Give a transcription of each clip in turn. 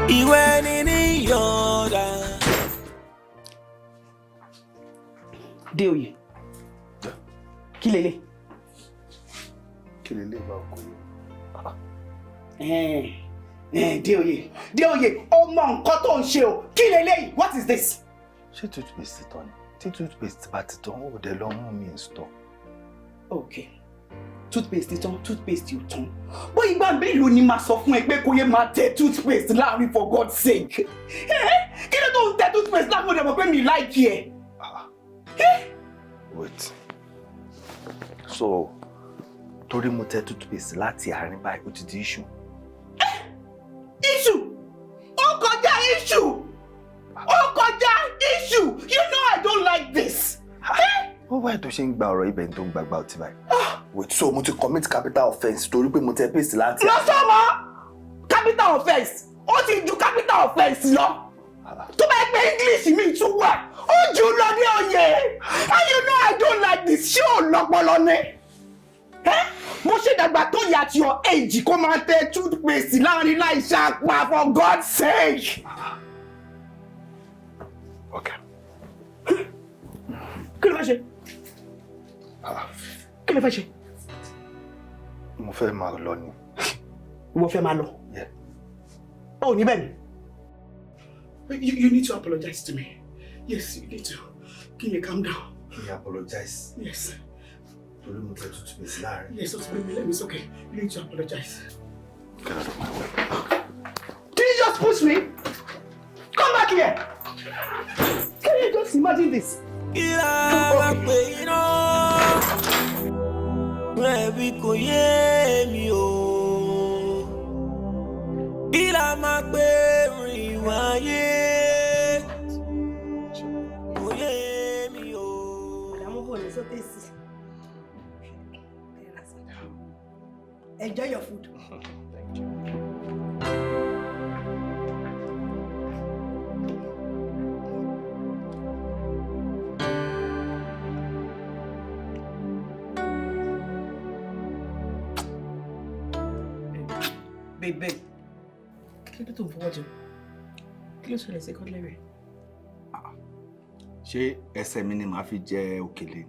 Iwe ni Iyonda. Deoye. Kí lélẹ̀? Kí lélẹ̀ bá ko yo. Deoye, ó mọ nǹkan tó ń ṣe o. Kí lélẹ̀? What is this? Ṣé toothpaste tán ni? Tí toothpaste bá ti tán, ó dẹ̀ lọ mú mi in store. Okay. Toothpaste tán, toothpaste yóò tán. Bó ìgbà mélòó ni máa sọ fún ẹ pé kó yẹ máa tẹ toothpaste láàrin for God's sake. Kí ló tó ń tẹ toothpaste láàrin ọ̀dọ̀ mọ̀ pé mi like ẹ? Wait. So, torí mo tẹ toothpaste láti àárín báyìí, ó ti di issue. Issue? Ó kọjá issue! Ó kọjá issue! You know I don't like this! Wọ́n wáyé tó ṣe ń gba ọ̀rọ̀ ibẹ̀ tó ń gbàgbà ọtí báyìí. Wait, so mo ti commit capital offence torí pé mo tẹ paste láti. Lọ́sọ̀mọ́! Capital offence! Ó ti ju capital offence lọ! Tó bá pé English mi tún wà, ó jù lọ ní òye! And you know I don't like this, ṣé ò lọ́pọlọ ni? Mo ṣe dàgbà tó yà tí your age kó máa tẹ toothpaste láàrin láì ṣàpá for God's sake! Okay. Kí ló fẹ́ ṣe? Kí ló fẹ́ ṣe? Mo fẹ́ máa lọ ni. Mo fẹ́ máa lọ? Yeah. Oh, ní bẹ́ẹ̀ ni. You need to apologize to me. Yes, you need to. Can you calm down? Can you apologize? Yes. Torí mo tẹ toothpaste láàrin. Yes, it's okay. You need to apologize. Get out of my way. Did you just push me? Come back here! Can you just imagine this? Enjoy your food. Thank you. Babe. Kí ló tó ń fọwọ́ jẹun? Kí ló ṣẹlẹ̀ sí kọ́lẹ̀ rẹ̀? Ṣé ẹsẹ̀ mi ni màá fi jẹ òkèlè?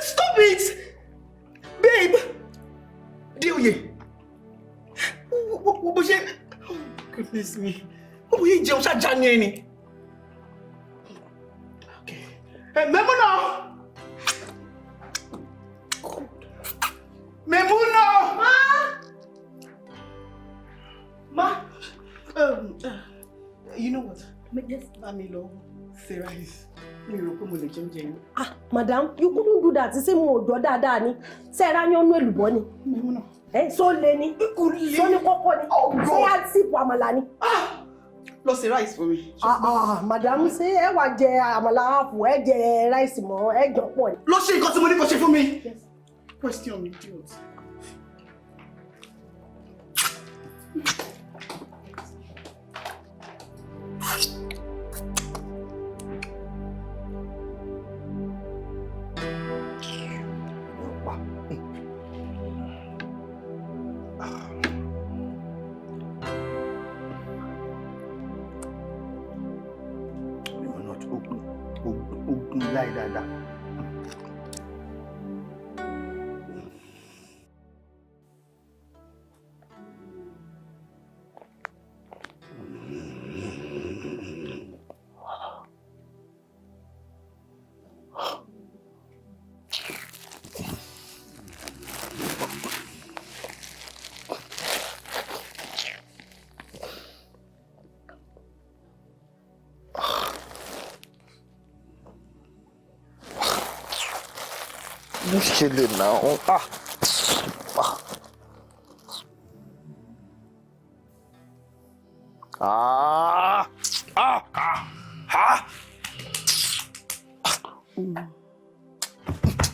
Stop it! Babe! Deoye! Goodness me. What will you do? Okay. Memuna! Ma! You know what? Just let me know. Sarah is. Madam, you couldn't do that. Say mo do dáadáa ni. Sarah yan nu elubo ni. Memuna. So le ni. So ni koko ni. Say a sip amala ni. Lost the rice for me. Madam, say e wa jẹ amala half, e jẹ rice mo, e jọ pọ̀ ni. Lọ ṣe nǹkan tí mo ní kó ṣe fún mi. Yes. Question me, idiot. Láì dáadáa. Just kill it now.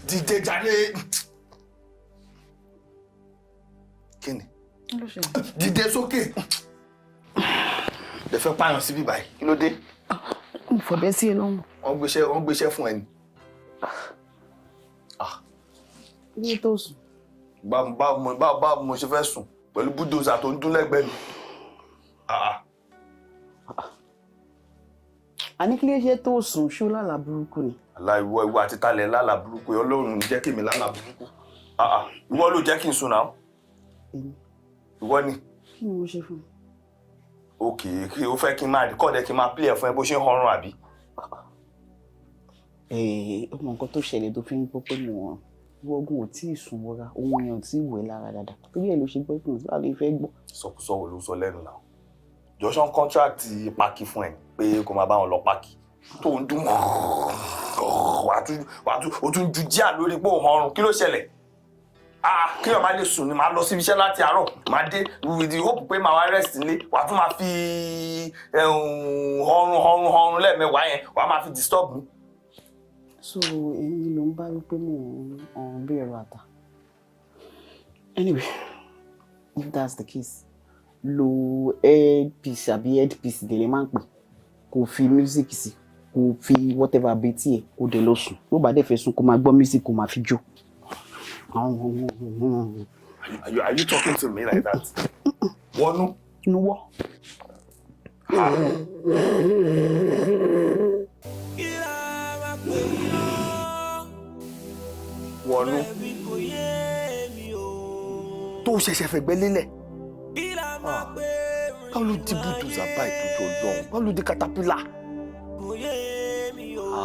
Dìde jàre. Kíni? Dìde sókè. Lè fẹ́ pààyàn síbí báyìí. Kí ló dé? Mo fọ̀bẹ sí ẹ lọ́rùn. Wọ́n gbéṣẹ́ fún ẹ ni. Ilé tó sùn. Báwo mo ṣe fẹ́ sùn pẹ̀lú búdòzà tó ń dún lẹ́gbẹ̀ẹ́ mi. Àní kí ló ṣe tó sùn ṣó lálàá burúkú ni. Ìwọ àti talẹ̀ lálàá burúkú Ọlọ́run jẹ́ kí mi lálàá burúkú. Ìwọ ló jẹ́ kí n sùn náà. Ìwọ ni. Kí ni mo ṣe fún ẹ? Okay, kí o fẹ́ kí n máa record ẹ kí n máa play ẹ fún ẹ bó ṣe ń họrùn àbí? Ọmọ nǹkan tó ṣẹlẹ̀ tó fi ń gbọ́ pé mo wọ́gùn ò tí ì sùn wọra ohun èèyàn tí ì wẹ̀ lára dáadáa torí ẹ̀ ló ṣe gbọ́ ìpínlẹ̀ tí wàá fẹ́ gbọ́. Sọkúsọ wo ló sọ lẹ́nu náà? Joshua contract pákí fún ẹ pé kó máa bá wọn lọ pákí tó ń dún wàá tún ju díà lórí pé òun ọrùn kí ló ṣẹlẹ̀? Kí o máa lè sùn ni màá lọ síbi iṣẹ́ láti àárọ̀ màá dé with the hope pé màá wá rest nílé wàá tún máa fi ọrùn lẹ́ẹ̀mẹ́wàá yẹn wàá máa fi disturb mi. So èyí ló ń bá wípé mò ń bí ẹ̀rọ àtà. Anyway, if that's the case, lo headpiece àbí headpiece délé máa ń pè kò fi music sí kò fi whatever betí ẹ̀ kò dé lọ sùn ló bá dẹ̀ fẹ́ sùn kó máa gbọ́ music kó máa fi jó. Are you talking to me like that? Wọnú. Nuwọ́. Wọnú. Tó ṣẹ̀ṣẹ̀ fẹ̀gbẹ́ lélẹ̀. Báwo ló di bùdùzà báyìí tó jọ lọ́hùn? Báwo ló di caterpillar?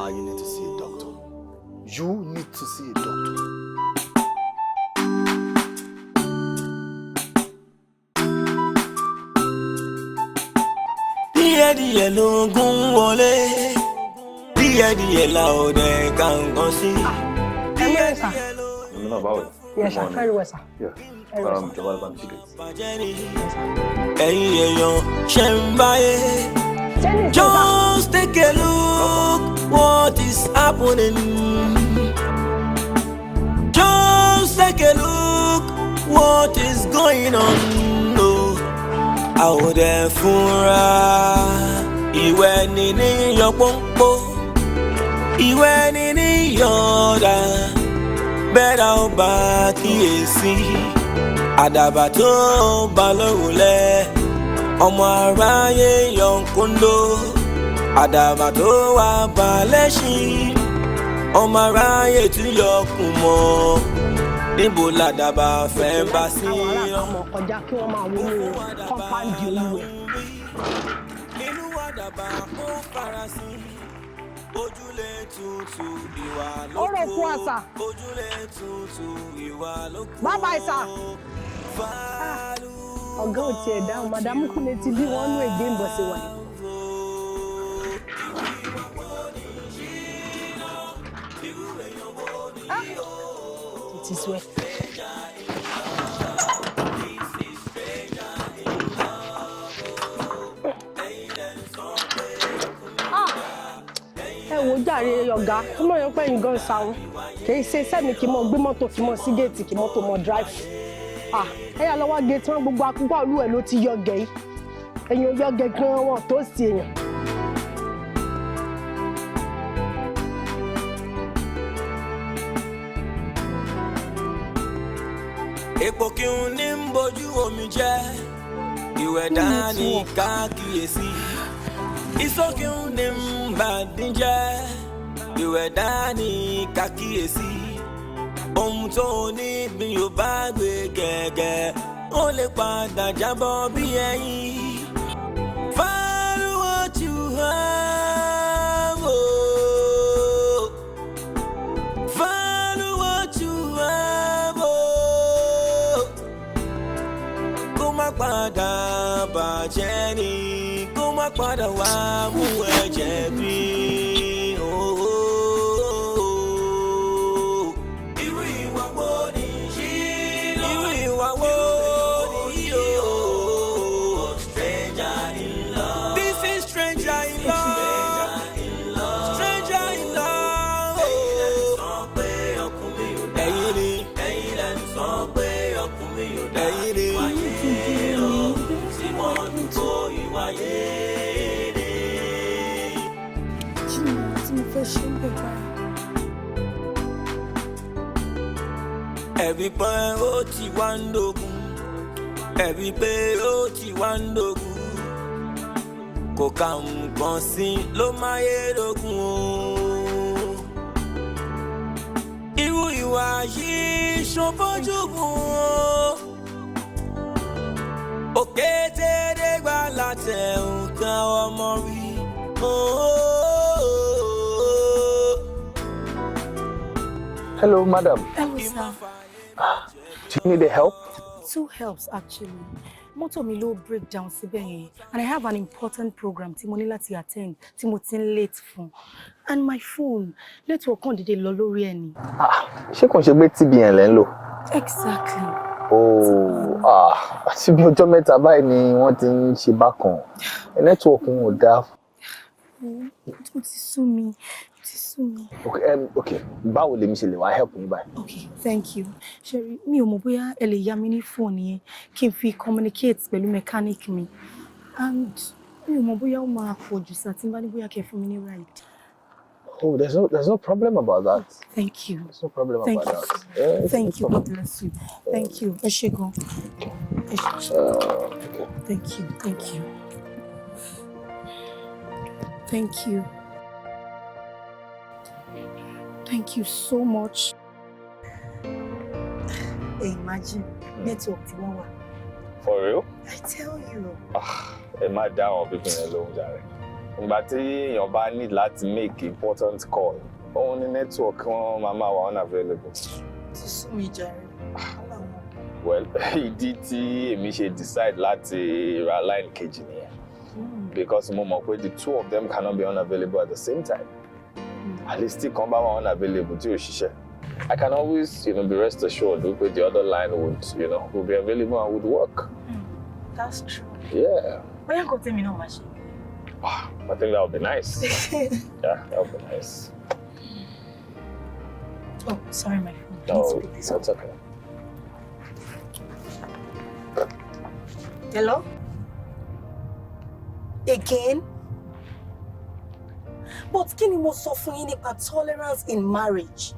You need to see a doctor. You need to see a doctor. Díẹ̀díẹ̀ ló ń gún wọlé, díẹ̀díẹ̀ la ò dẹ̀ gàngán sí. Díẹ̀díẹ̀ ló ń gún wọlé. Yes, sir. Very well, sir. Jọba ló bá mi ṣe ẹ̀yin èèyàn ṣe ń báyé. Just take a look what is happening. Just take a look what is going on. Àwòdẹ fúnra ìwẹ̀ ni níyàn pọ́npọ́ ìwẹ̀ ni níyọ̀dà bẹ́ẹ̀dá ó bá kíyèsí àdàbà tó bá lórùlẹ̀ ọmọ aráyé yọ̀ǹkóńdó àdàbà tó wà bá lẹ́ṣin ọmọ aráyé tún yọkùn mọ́ níbo làdàbà fẹ́ bá sí. ọmọ kọjá kí wọ́n máa wọnú kọ́ńpáǹdì olúwẹ̀. nínú àdàbà ó farasin ojúlé tutù ìwà lóko. ọ̀rọ̀ kú àṣà. ojúlé tutù ìwà lóko. bàbá ìsà. ọ̀gá ò tiẹ̀ dáhùn màdàmú kú lè ti bí wọ́n nú ègbé ń bọ̀ sí wa. It is well. Ẹ wo jàre ọ̀gá ó mọ̀ yẹn pé yín gan sáwọn kì í ṣe sẹ́mi kì í mọ̀ gbé mọ́tò kì í mọ̀ sí géètì kì í mọ́tò mọ̀ drive. Ẹ yà lọ́wọ́ géètì wọn gbogbo akúgbà olú ẹ̀ ló ti yọ gẹ̀ẹ́ èèyàn yọ gẹ̀ẹ́ gan wọn tó sí èèyàn. Epo kí n ní ń bójú omi jẹ́ ìwẹ̀ dání káàkiyèsí. Iṣó kí n ní ń bàdín jẹ́ ìwẹ̀ dání káàkiyèsí. Ohun tó ní bí o bá gbé gẹ́gẹ́ ó lè padà jábọ́ bí ẹyin. Follow what you have, oh. Follow what you have, oh. Kó má padà bàjẹ́ ni kó má padà wá mú ẹ̀jẹ̀ bí. Irú ìwà wo ni yìí lọ? Irú ìwà wo ni yìí o? Stranger in love. This is stranger in love. Stranger in love. Ẹ̀yin lẹ ń sọ pé ọkùnrin yóò dá. Ẹ̀yin lẹ ń sọ pé ọkùnrin yóò dá. Ẹ̀yin ni. Wáyé o, tí wọ́n dùn tó ìwáyé. Every boy oti wandogun, every boy oti wandogun. Kò ká nǹkan sí ló máa yé lógun o. Irú ìwà yìí ṣòfojúgun o. Òkété dégbà látẹ̀ nǹkan ọmọ rí. Hello, madam. Hello, sir. Do you need a help? 2 helps actually. Motor mi low break down síbẹ̀ yẹn, and I have an important program tí mo ní láti attend tí mo ti ń late fún. And my phone network kan dédé lọ lórí ẹ̀ ni. Ṣé kò ṣe pé TBN lẹ́ ń lò? Exactly. Àti bí ọjọ́ mẹ́ta báyìí ni wọ́n ti ń ṣe bákan. Network wọn ò dáa. Ó ti sú mi. Okay. Báwo lèmi ṣe lè wá help yín báyìí? Okay, thank you. Sherry, mi ò mọ̀ bóyá ẹ lè yá mi ní phone yẹn kí n fi communicate pẹ̀lú mechanic mi. And mi ò mọ̀ bóyá ó máa pọ̀ jù sá tí n bá ní bóyá kẹ́ fún mi ní ride. Oh, there's no problem about that. Thank you. There's no problem Thank about you. that. Yeah, Thank you. God bless you. Thank you. Ẹ ṣé gan. Ẹ ṣé. Okay. Thank you. Thank you. Thank you. Thank you so much. Imagine network tí wọ́n wà. For real? I tell you. Ẹ má dá àwọn pípín yẹn lóhùn jàre. Ìgbà tí èèyàn bá need láti make important call, òun ní network wọn máa wà unavailable. Ti sú mi jàre. Well, ìdí tí èmi ṣe decide láti ra line kejì nìyẹn. Because mo mọ̀ pé the 2 of them cannot be unavailable at the same time. At least tí kan bá wà unavailable tí ò ṣiṣẹ́. I can always, be rest assured that the other line would be available and would work. That's true. Yeah. Bóyá kò tẹ́mi náà máa ṣe. I think that would be nice. Yeah, that would be nice. Oh, sorry, my phone. No, that's okay. Hello? Again? But kí ni mo sọ fún yín nípa tolerance in marriage?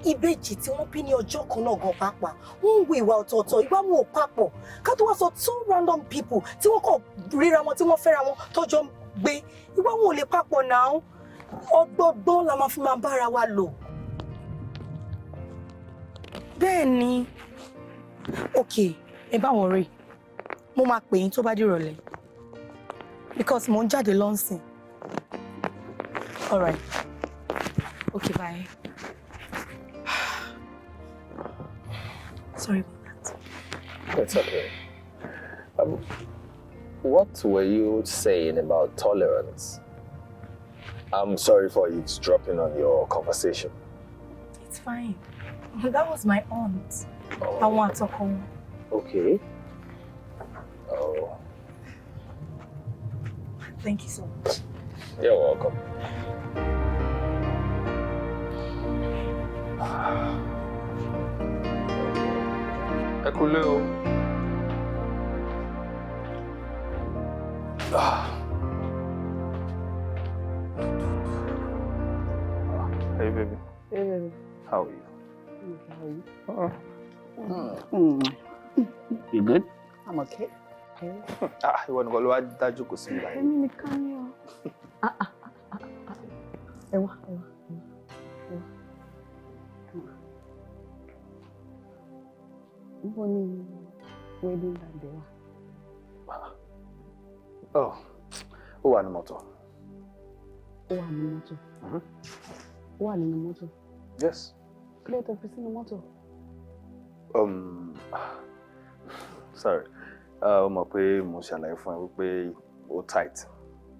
Ìbejì tí wọ́n bí ní ọjọ́ kan náà gan pàápàá, wọ́n ń wo ìwà ọ̀tọ̀ọ̀tọ̀, ìwà wọn ò papọ̀. Ká tó wá sọ 2 random people tí wọ́n kàn ríra wọn tí wọ́n fẹ́ra wọn tọ́jọ́ gbé, ìwà wọn ò lè papọ̀ náà. Ọgbọ́gbọ́n la máa fi máa bára wa lò. Bẹ́ẹ̀ ni. Okay, ẹ bá wọn rí. Mo máa pè yín tó bá dìrọ̀lẹ́. Because mo ń jáde lọ́nsìn. All right. Okay, bye. Sorry about that. It's okay. What were you saying about tolerance? I'm sorry for eavesdropping on your conversation. It's fine. That was my aunt. I want to home. Okay. Oh. Thank you so much. You're welcome. Ẹ kúlé o. Hey baby. Hey, baby. How are you? How are you? You good? I'm okay. Ìwọ nìkan ló wá dájú kò sí ìgbà yìí. Èmi nìkan ni o. Ẹ wá. Níbo ni wedding band wà? Ó wà ní mọ́tò. Ó wà ní mọ́tò. Ó wà nínú mọ́tò. Yes. Kí ló tó fi sínú mọ́tò? Sorry. Mọ̀ pé mo ṣàlàyé fún ẹ wípé ó tight.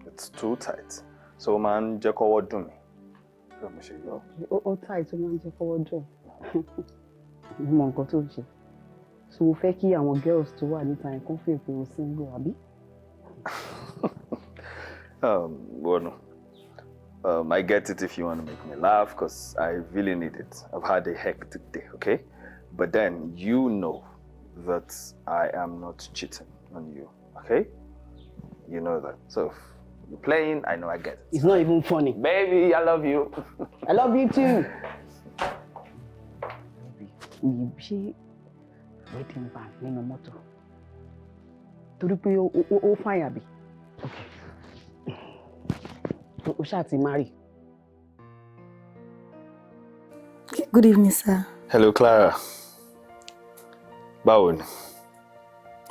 It's too tight. So ó máa ń jẹ́ kọ́wọ́ dùn mí. Bí mo ṣe yọ. Ó tight ó máa ń jẹ́ kọ́wọ́ dùn. Mo mọ nǹkan tó ń ṣe. So mo fẹ́ kí àwọn girls tó wà níta yẹn kán fèé pé o single àbí? Well, I get it if you want to make me laugh because I really need it. I've had a hectic day, okay? But then you know that I am not cheating on you, okay? You know that. So You're playing, I know I get it. It's not even funny. Baby, I love you. I love you too. She waiting back in the motor. Torí pé ó fine àbí. Okay. Ó ṣá ti marry. Good evening, sir. Hello, Clara. Báwo ni?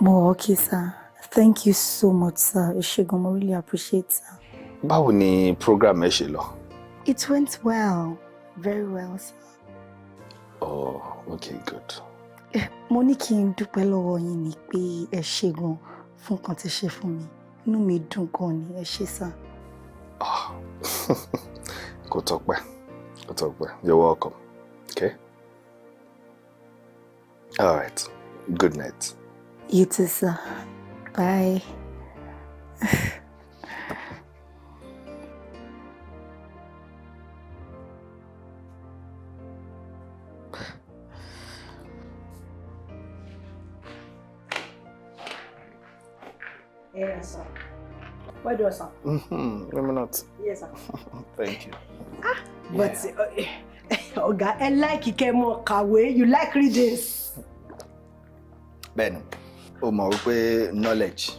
Mo okay, sir. Thank you so much, sir. Eshegun, I really appreciate, sir. Báwo ni program ẹ ṣe lọ? It went well. Very well, sir. Oh, okay, good. Mo ní kí n dúpẹ́ lọ́wọ́ yín ni pé ẹ ṣé gan fún nǹkan tí ṣe fún mi. Inú mi dùn gan ni, ẹ ṣé, sir. Oh. Kò tọ́pẹ́. Kò tọ́pẹ́. You're welcome. Okay? All right. Good night. You too, sir. Bye. Yes, sir. Why do I, sir? Maybe not. Yes, sir. Thank you. But, Oga, I like Ikemo Kawe. You like readings. Ben, o mọ̀ wípé knowledge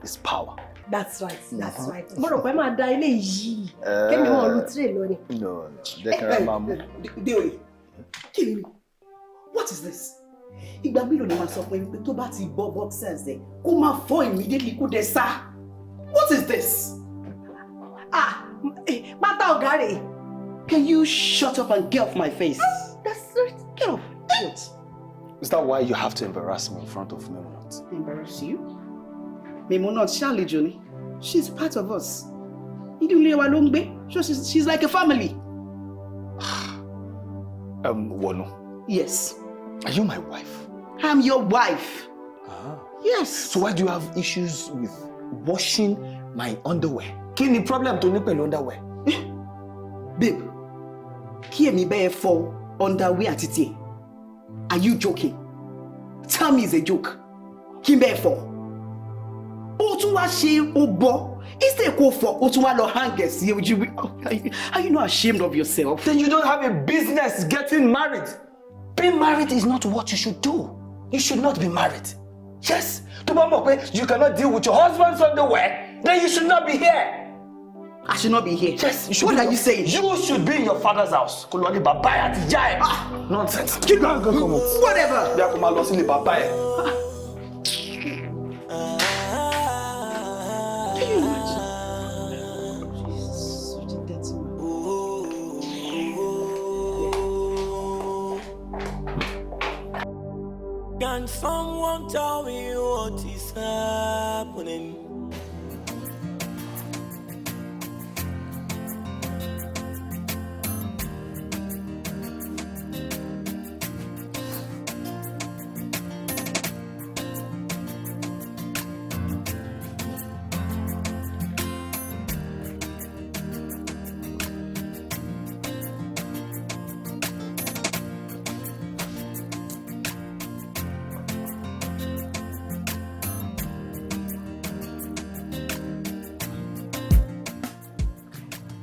is power. That's right. That's right. Mo rò pé máa da ilé yìí. Kémi wọn lu tray lọ ni. No, jẹ́ kí n máa mú. Deoye, kí ni? What is this? Ìgbà mélòó ni màá sọ fún yín pé tó bá ti bọ́ boxers ẹ̀ kó máa fọ́ immediately kó dẹ̀ sá. What is this? Pátá ọ̀gá rẹ̀. Can you shut up and get off my face? That's right. Get off. Idiot. Is that why you have to embarrass me in front of Memunat? Embarrass you? Memunat ṣàlejò ni. She's part of us. Ìdílé wa ló ń gbé. So she's like a family. Wonu. Yes. Are you my wife? I'm your wife. Yes. So why do you have issues with washing my underwear? Kí ni problem tó ní pẹ̀lú underwear? Babe, kí èmi bẹ́ẹ̀ fọ underwear àti tiẹ̀. Are you joking? Tell me it's a joke. Kí n bẹ́ẹ̀ fọ. Ó tún wá ṣe ó bọ́. Instead kó fọ, ó tún wá lọ hang ẹ̀ sí ojú. Are you not ashamed of yourself? Then you don't have a business getting married. Being married is not what you should do. You should not be married. Yes, tó bá mọ̀ pé you cannot deal with your husband's underwear, then you should not be here. I should not be here. Yes, you should. What are you saying? You should be in your father's house. Kó lọ ní bàbá ẹ̀ àti ìyá ẹ̀. Nonsense. Keep on going. Whatever. Bí a kò máa lọ sílé bàbá ẹ̀. Can you imagine? Jesus, such a dirty man. Can someone tell me what is happening?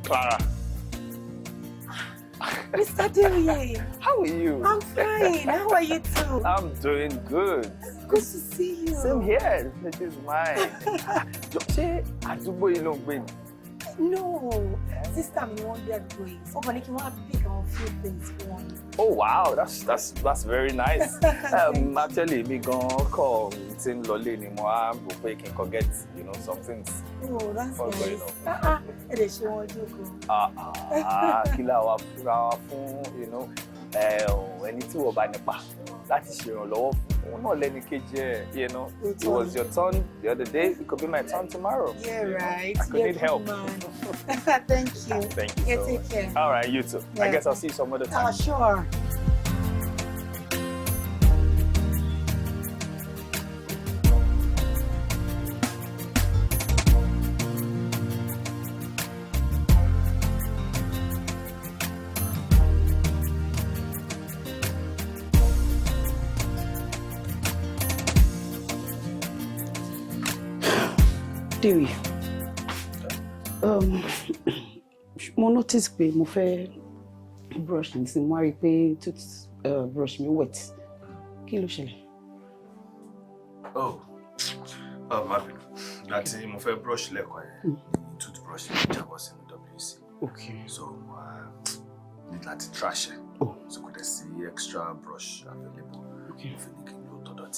Clara. Mr. Aderinoye. How are you? I'm fine. How are you too? I'm doing good. Good to see you. Same here. This is mine. Ṣé àdúgbò yìí ló ń gbé ni? No, sister mi wọ́n dẹ̀ gbé. So kàn ní kí wọ́n á pick a few things for one. Oh wow, that's very nice. Actually, mi gan kọ tí ń lọlé ni mo á rò pé kí n kọ get some things. Oh, that's What's nice. going Ẹ lè ṣe wọn jókòó. Kí la wá fúnra wa fún ẹni tí wọ́n bá nípa láti ṣèrànlọ́wọ́ fún òun náà lẹ́ni kejì ẹ̀ it was your turn the other day, it could be my turn tomorrow. Yeah, right. I could need help. Thank you. Thank you so take much. care. All right, you too. I guess I'll see you some other time. Sure. Deoye, Mo notice pé mo fẹ́ brush ní sí mo wá rí pé toothbrush mi wet. Kí ló ṣẹlẹ̀? Má bínú. Láti mo fẹ́ brush lẹ́ẹ̀kan yẹn, toothbrush mi jábọ́ sínú WC. Okay. So need láti trash it. So could I see extra brush available? Okay. If you need to do that.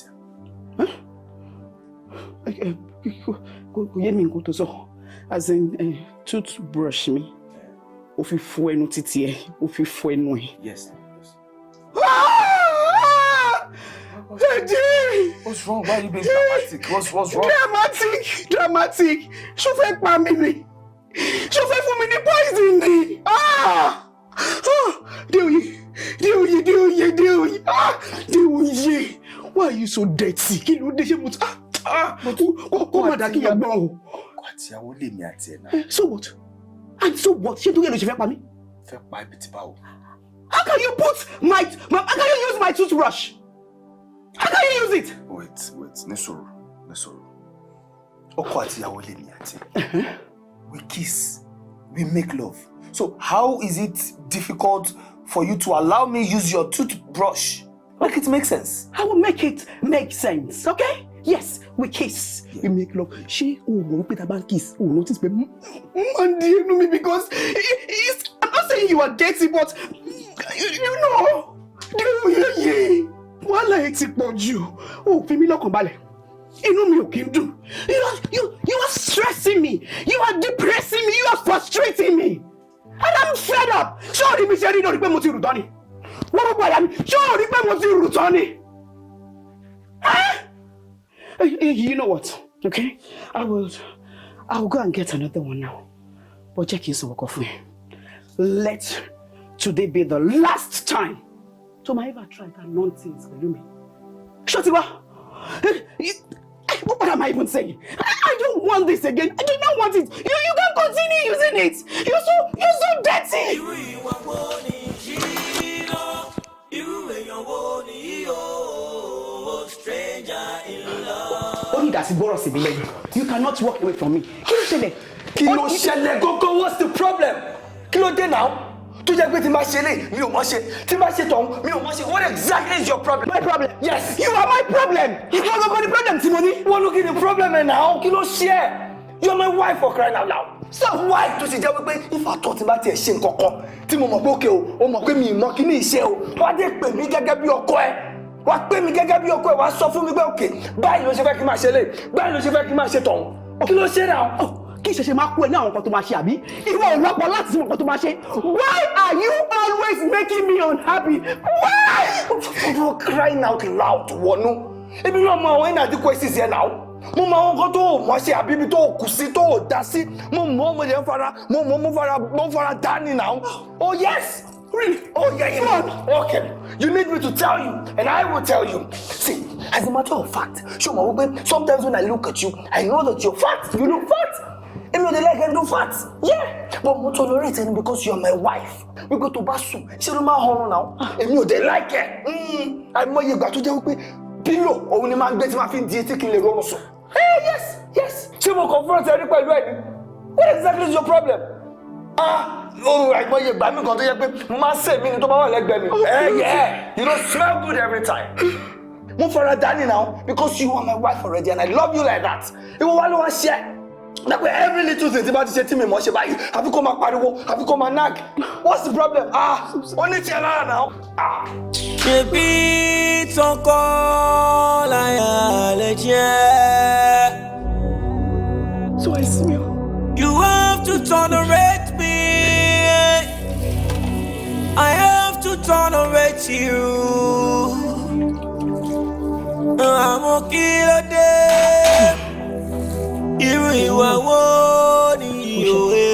Kò yé mi nǹkan tó sọ. As in toothbrush mi. Ó fi fọ ẹnu títí ẹ, ó fi fọ ẹnu ẹ. Yes. What's wrong? Why are you being dramatic? What's wrong? Dramatic. Ṣó fẹ́ pa mí ni? Ṣó fẹ́ fún mi ní poison ni? Deoye. Why are you so dirty? Kí ló dé ṣe mo kó má dá kí yẹn gbọ́ o. Kò àti àwọn lè mi àti ẹ̀ náà. So what? And so what? Ṣé tó yẹ ló ṣe fẹ́ pa mí? Fẹ́ pa ibi tí báwo? How can you use my toothbrush? How can you use it? Wait. Nesoro. Ọkọ àti ìyàwó lè mi àti. We kiss. We make love. So how is it difficult for you to allow me use your toothbrush? Make it make sense. I will make it make sense, okay? Yes, we kiss. Yeah. We make love. She will put a bad kiss. Oh, notice me. You know me because I'm not saying you are dirty, but you know. Wala eti poju. Oh, fi mi lọ́kàn balẹ̀. Inú mi ò kí ń dùn. You are stressing me. You are depressing me. You are frustrating me. And I'm fed up. Sorry, mi ṣe rí lórí pé mo ti rù tán ni. Wọ́n mọ̀ báyà mi. Sorry pé mo ti rù tán ni. You know what? Okay? I will go and get another one now. But check in some work. Let today be the last time to ever try that nonsense with me. Shut it up. What am I even saying? I don't want this again. I do not want it. You can continue using it. You're so dirty. You cannot walk away from me. Kí ló ṣẹlẹ̀ gógó? What's the problem? Kí ló dé now? Tó jẹ́ pé tí máa ṣe lé mi ò mọ̀ ṣe, tí máa ṣe tọ̀hún mi ò mọ̀ ṣe. What exactly is your problem? My problem? Yes. You are my problem. You are the problem, Timoni. Wọ́n ló kí ni problem ẹ̀ now? Kí ló ṣe ẹ́? You're my wife for crying out loud. So why tó ṣe jẹ́ wípé if I thought bá tiẹ̀ ṣe nǹkan kan tí mo mọ̀ pé òkè o mọ̀ pé mi ì mọ̀ kí ní ìṣe o, wá dé pè mí gẹ́gẹ́ bí ọkọ ẹ. Wá pè mí gẹ́gẹ́ bí ọkọ ẹ, wá sọ fún mi pé òkè báyìí ló ṣe fẹ́ kí n máa ṣe lé, báyìí ló ṣe fẹ́ kí n máa ṣe tọ̀hún. Kí ló ṣe náà? Kí ṣẹ̀ṣẹ̀ máa kú ẹ ní àwọn nǹkan tó máa ṣe àbí? Ìwọ ò lọ́pọ̀ láti mọ̀ nǹkan tó máa ṣe. Why are you always making me unhappy? Why? For crying out loud wọnú. Ebi náà mọ àwọn inadequacies yẹn náà. Mo mọ àwọn nǹkan tó mọ̀ ṣe àbí ibi tó kù sí tó dá sí. Mo yẹn fara dání náà. Oh yes. Really? Oh yeah. Okay. You need me to tell you, and I will tell you. See, as a matter of fact, sometimes when I look at you, I know that you're fat. You look fat. Even though they like and do fat. Yeah. But I'm tolerate it because you're my wife. We go to Basu. She don't mind now. And you they like it. I'm more you got to do with pillow. Or when a man gets my feet, taking the wrong so. Hey, yes. She will confront everybody ready. What exactly is your problem? I'm more you buy me because you must say me to my leg, baby. Hey, yeah. You don't smell good every time. Move for a Danny now because you are my wife already and I love you like that. You want to share. Like every little thing about to say to me, Moshe, have you come back, Pariwo? Have you come and nag? What's the problem? Only tell her now. Baby, don't call So I smell. You have to tolerate me. I have to tolerate you. I'm okay today. Irú ìwà wo ni òwe?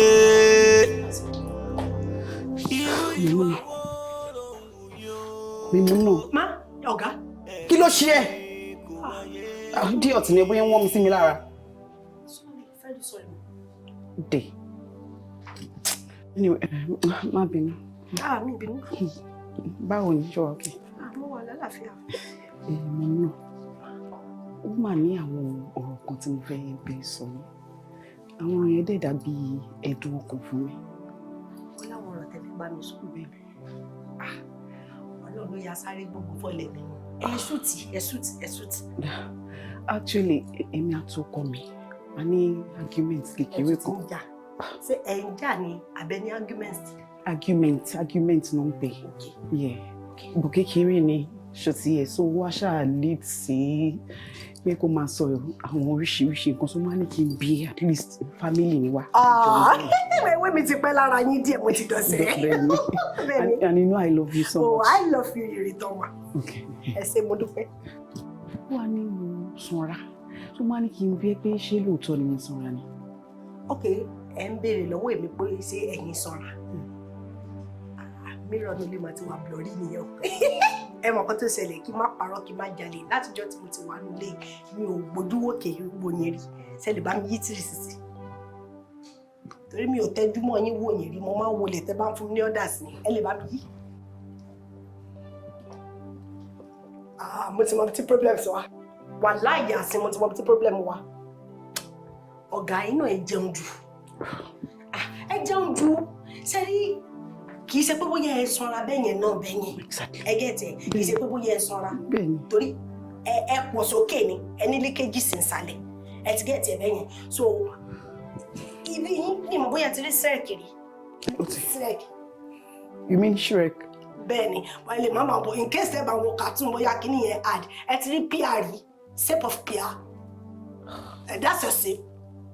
Mímú náà. Ma, ọ̀gá. Kí ló ṣe ẹ́? Idiot ni bóyá wọ́n mi sí mi lára. Sorry. Dè. Anyway, má bínú. Mi bínú. Báwo ni ṣọ́ ọ̀kẹ́? Mo wà lálàáfíà. Mímú náà. Ó mà ní àwọn ọ̀rọ̀ kan tí mo fẹ́ bẹ́ẹ̀ sọ. àwọn yẹn dẹ̀ dàbí ẹ̀dùn ọkàn fún mi. Wọ́n láwọn ọ̀rọ̀ tẹ̀lé bá mi sùn bẹ́ẹ̀. Ọlọ́run ya sáré gbogbo fọ́lẹ̀ mi. Ẹ̀ṣùtì. Actually, èmi àti ọkọ mi, a ní argument kékeré kan. Ṣé ẹ̀ ń jà ní abẹ́ ní argument? Argument náà ń pè. Yeah. Bó kékeré ni ṣòtì ẹ̀ so wá ṣáà lead sí pé kó máa sọ àwọn oríṣiríṣi nǹkan tó máa ní kí n bí at least family ni wá. Ìwé mi ti pẹ́ lára yín díẹ̀ mo ti dọ̀sẹ̀. And you know I love you so much. Oh, I love you, you return wa. Okay. Ẹ ṣé mo dúpẹ́. Wà ní mo sanra. Tó máa ní kí n bí ẹ pé ṣé lóòótọ́ ni mo sanra ni. Okay, ẹ ń béèrè lọ́wọ́ èmi pé ṣé ẹ̀yin sanra. Mìíràn ló lè máa ti wà blurry nìyẹn o. Ẹ mọ̀ kan tó ṣẹlẹ̀ kí n má parọ́ kí n má jalè látijọ́ tí mo ti wà nílé mi ò gbójú wòkè wò yẹn rí ṣẹlẹ̀ bá mi yí tìrì sísì. Torí mi ò tẹ́jú mọ́ yín wò yẹn rí mo máa ń wọlé tẹ́ bá ń fún mi ní ọ̀dà sí ẹ lè bá mi yí. Mo ti mọ tí problem wà. Wà láàyè àsìn mo ti mọ tí problem wà. Ọ̀gá iná ẹ jẹun jù. Ẹ jẹun jù. Sẹ́rí kì í ṣe pé bóyá ẹ sanra bẹ́yẹn náà bẹ́yẹn. Ẹ gẹ́tẹ̀ kì í ṣe pé bóyá ẹ sanra. Torí ẹ pọ̀ sókè ni ẹ ní líkéjì sí nsàlẹ̀. Ẹ ti gẹ́tẹ̀ bẹ́yẹn. So ibi yín ni mo bóyá ti rí Shrek rí. Shrek. You mean Shrek? Bẹ́ẹ̀ni, wọ́n lè má máa bọ̀ in case ẹ bá wọn cartoon bóyá kíní yẹn add ẹ ti rí PR rí shape of PR. That's your shape.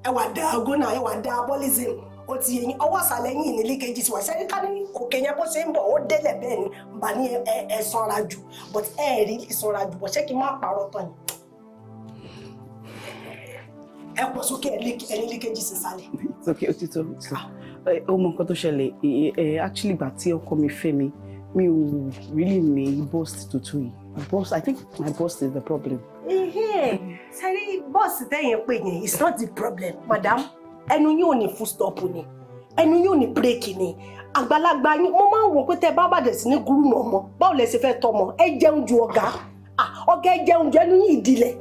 Ẹ wà diagonal, ẹ wà diabolism. Ó ti yẹn ọwọ́ àsàlẹ̀ yín ní líkéjì sí wà sẹ́ni ká ní òkè yẹn bó ṣe ń bọ̀ ó délẹ̀ bẹ́ẹ̀ ni bà ní ẹ sanra jù but ẹ rí sanra jù bọ̀ ṣé kí n má parọ́ tán yìí. Ẹ pọ̀ sókè ẹ ní líkéjì sí sálẹ̀. It's okay, ó ti tó. Ó mọ nǹkan tó ṣẹlẹ̀ actually gbà tí ọkọ mi fẹ́ mi mi ò really ní bust tuntun yìí. I think my bust is the problem. Sẹ́rí bọ́ọ̀sì tẹ̀yìn pé yẹn is not the problem, madam. Ẹnu yóò ní full stop ni ẹnu yóò ní break ni àgbàlagbà yín mo máa ń wò pé tẹ́ bá bàdẹ̀ sí ní gúrú nà ọmọ báwo lẹ ṣe fẹ́ tọmọ ẹ jẹun ju ọ̀gá ẹ jẹun ju ẹnu yìí ìdílẹ̀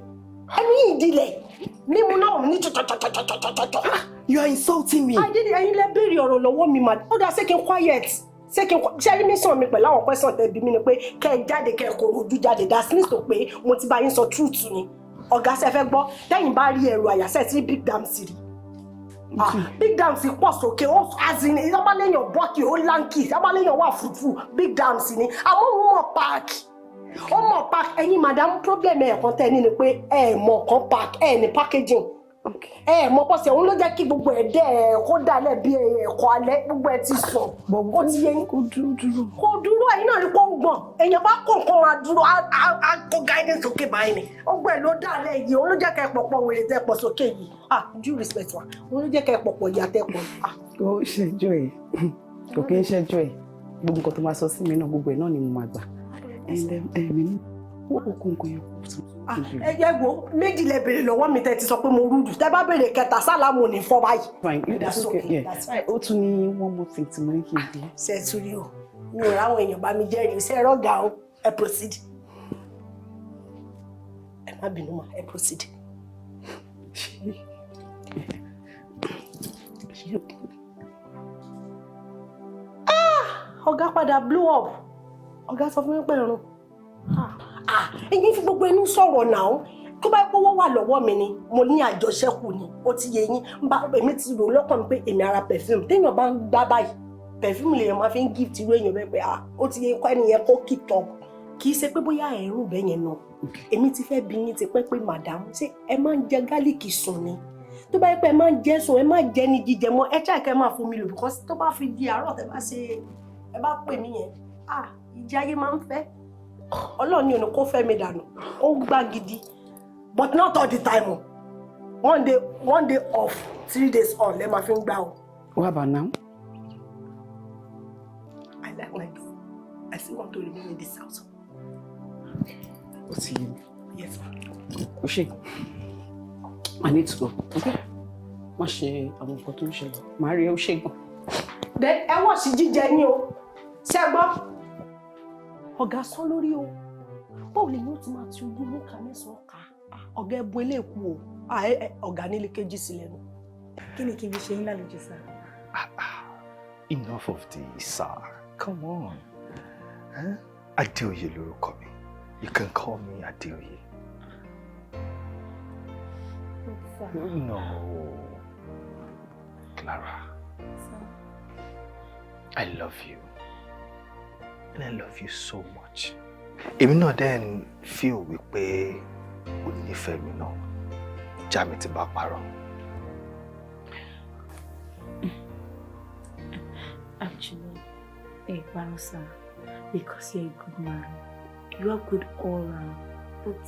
mímu náà ní tọ̀tọ̀tọ̀tọ̀tọ̀tọ̀. You are insulting me. Ẹ̀yin lẹ béèrè ọ̀rọ̀ lọ́wọ́ mi mà ó dá ṣé kí n quiet ṣé mi sàn mi pẹ̀lú àwọn question tẹ́ bí mi ni pé kẹ́ ẹ jáde kẹ́ ẹ kò rojú jáde that means tó pé mo ti bá yín sọ truth ni ọ̀gá ṣe fẹ́ gbọ́ tẹ́yìn bá rí ẹ̀rù àyàṣẹ́ tí big dam sí rí. Big dam sì pọ̀ sókè ó azin ní ìsábàlẹ́yìn bọ́ọ̀kì ó láǹkì ìsábàlẹ́yìn wà fùfù big dam sì ni àmọ́ òun mọ̀ páàkì ó mọ̀ páàkì ẹ̀yin madam problem ẹ̀kan tẹ́ ní ni pé ẹ̀ mọ̀ kan páàkì ẹ̀ ní packaging ẹ̀ mọ̀ pọ̀sẹ̀ òun ló jẹ́ kí gbogbo ẹ̀ dẹ́ kó dalẹ̀ bí ẹ̀kọ́ alẹ́ gbogbo ẹ̀ ti sàn ó ti yẹ kó dúró ẹ̀yin náà rí kó ń gbọ̀n èèyàn bá kó nǹkan ra dúró á kó guidance sókè báyìí ni ọgbẹ́ ló dalẹ̀ yìí òun ló jẹ́ kẹ́ ẹ pọ̀pọ̀ wèrè tẹ́ pọ̀ sókè yìí due respect wa òun ló jẹ́ kẹ́ ẹ pọ̀pọ̀ ìyá tẹ́ pọ̀. Kò ṣẹjọ́ ẹ̀ kò kí ń ṣẹjọ́ ẹ̀ gbogbo nǹkan tó máa sọ sí mi náà gbogbo ẹ̀ náà ni mo máa gbà ẹ̀mí wọ́n kò kó nǹkan yẹn kó tó. Ẹ wo méjì lẹ béèrè lọ́wọ́ mi tẹ́ ti sọ pé mo rúdù tẹ́ bá béèrè kẹta sálámù ní fọ́ báyìí. Fine, that's okay. Ó tún ní one more thing tí mo ní kí n bí. Ṣé ẹ tún rí o mi ò ráwọn èèyàn bá mi jẹ́rìí ṣé ẹ rọ́gà o ẹ proceed. Ẹ má bínú mà ẹ proceed. Ọ̀gá padà blow up ọ̀gá sọ fún mi pé irun. Ẹ̀yin fi gbogbo inú sọ̀rọ̀ náà tó bá pọ́wọ́ wà lọ́wọ́ mi ni mo ní àjọṣẹ́kù ni ó ti yẹ yín èmi ti rò lọ́kàn mi pé èmi ara perfume téèyàn bá ń gbá báyìí perfume lèèyàn máa fi ń gift irú èèyàn bẹ́ẹ̀ pé ó ti yẹ kọ́ ẹnìyẹn kó keep up kì í ṣe pé bóyá ẹ̀rù bẹ́ẹ̀ yẹn náà èmi ti fẹ́ bí yín ti pẹ́ pé madam ṣé ẹ máa ń jẹ gálíìkì sùn ni tó bá yẹ pé ẹ máa ń jẹ sùn ẹ máa jẹ ní jíjẹ mọ́ ẹ ṣáà kẹ́ máa fún mi lò because tó bá fi di àárọ̀ tẹ́ bá ṣe ẹ bá pè mí yẹn ìjà ayé máa ń fẹ́ Ọlọ́run ni òun kó fẹ́ mi dànù ó gbá gidi but not all the time one day off 3 days on lẹ máa fi ń gbá o. What about now? I like my job. I still want to remain in this house. Ó ti yé mi. Yes ma. Ó ṣe I need to go. Okay. Má ṣe àwọn nǹkan tó ń ṣẹlẹ̀ màá rí ẹ ó ṣe gan. Then ẹ wọ̀ sí jíjẹ ní o ṣé ẹ gbọ́. Ọ̀gá sọ lórí o báwo lè yóò ti máa ti ojú ní ká mẹ́sàn-án ká ọ̀gá ẹbu eléèkú o ọ̀gá nílé kejì sílẹ̀ nù Kí ni kí n fi ṣe yín lálejò, sir? Enough of the sir. Come on. Adeoye lorúkọ mi. You can call me Adeoye. No. Clara. Sir. I love you. And I love you so much. Èmi náà then feel wípé o nífẹ̀ẹ́ mi náà. Já mi tí bá parọ́. Actually, hey, sir, because you're a good man. You are good all around. But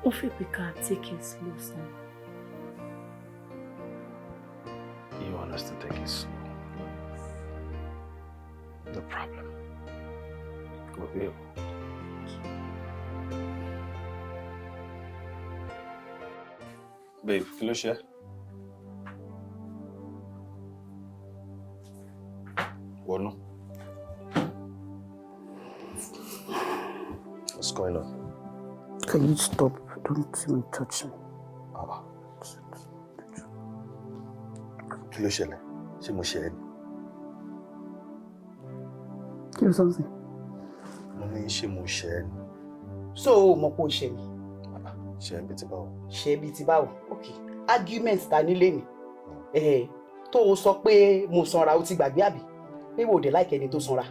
if we can take it slow, sir. You want us to take it slow? No problem. We will. Babe, kí ló ṣe? Wọnú. What's going on? Can you stop? Don't even touch me. Kí ló ṣẹlẹ̀? Ṣé mo ṣe ẹ́ ni? Kí ló sọ sí? Mo ní ṣé mo ṣe ẹ́ ni? So, mo kò ṣe mi. Ṣe ẹ́ bí ti báwo? Ṣe bí ti báwo? Okay. Argument ta nílé ni. Tó o sọ pé mo sanra ó ti gbàgbé àbí? Pé wo dé like ẹni tó sanra.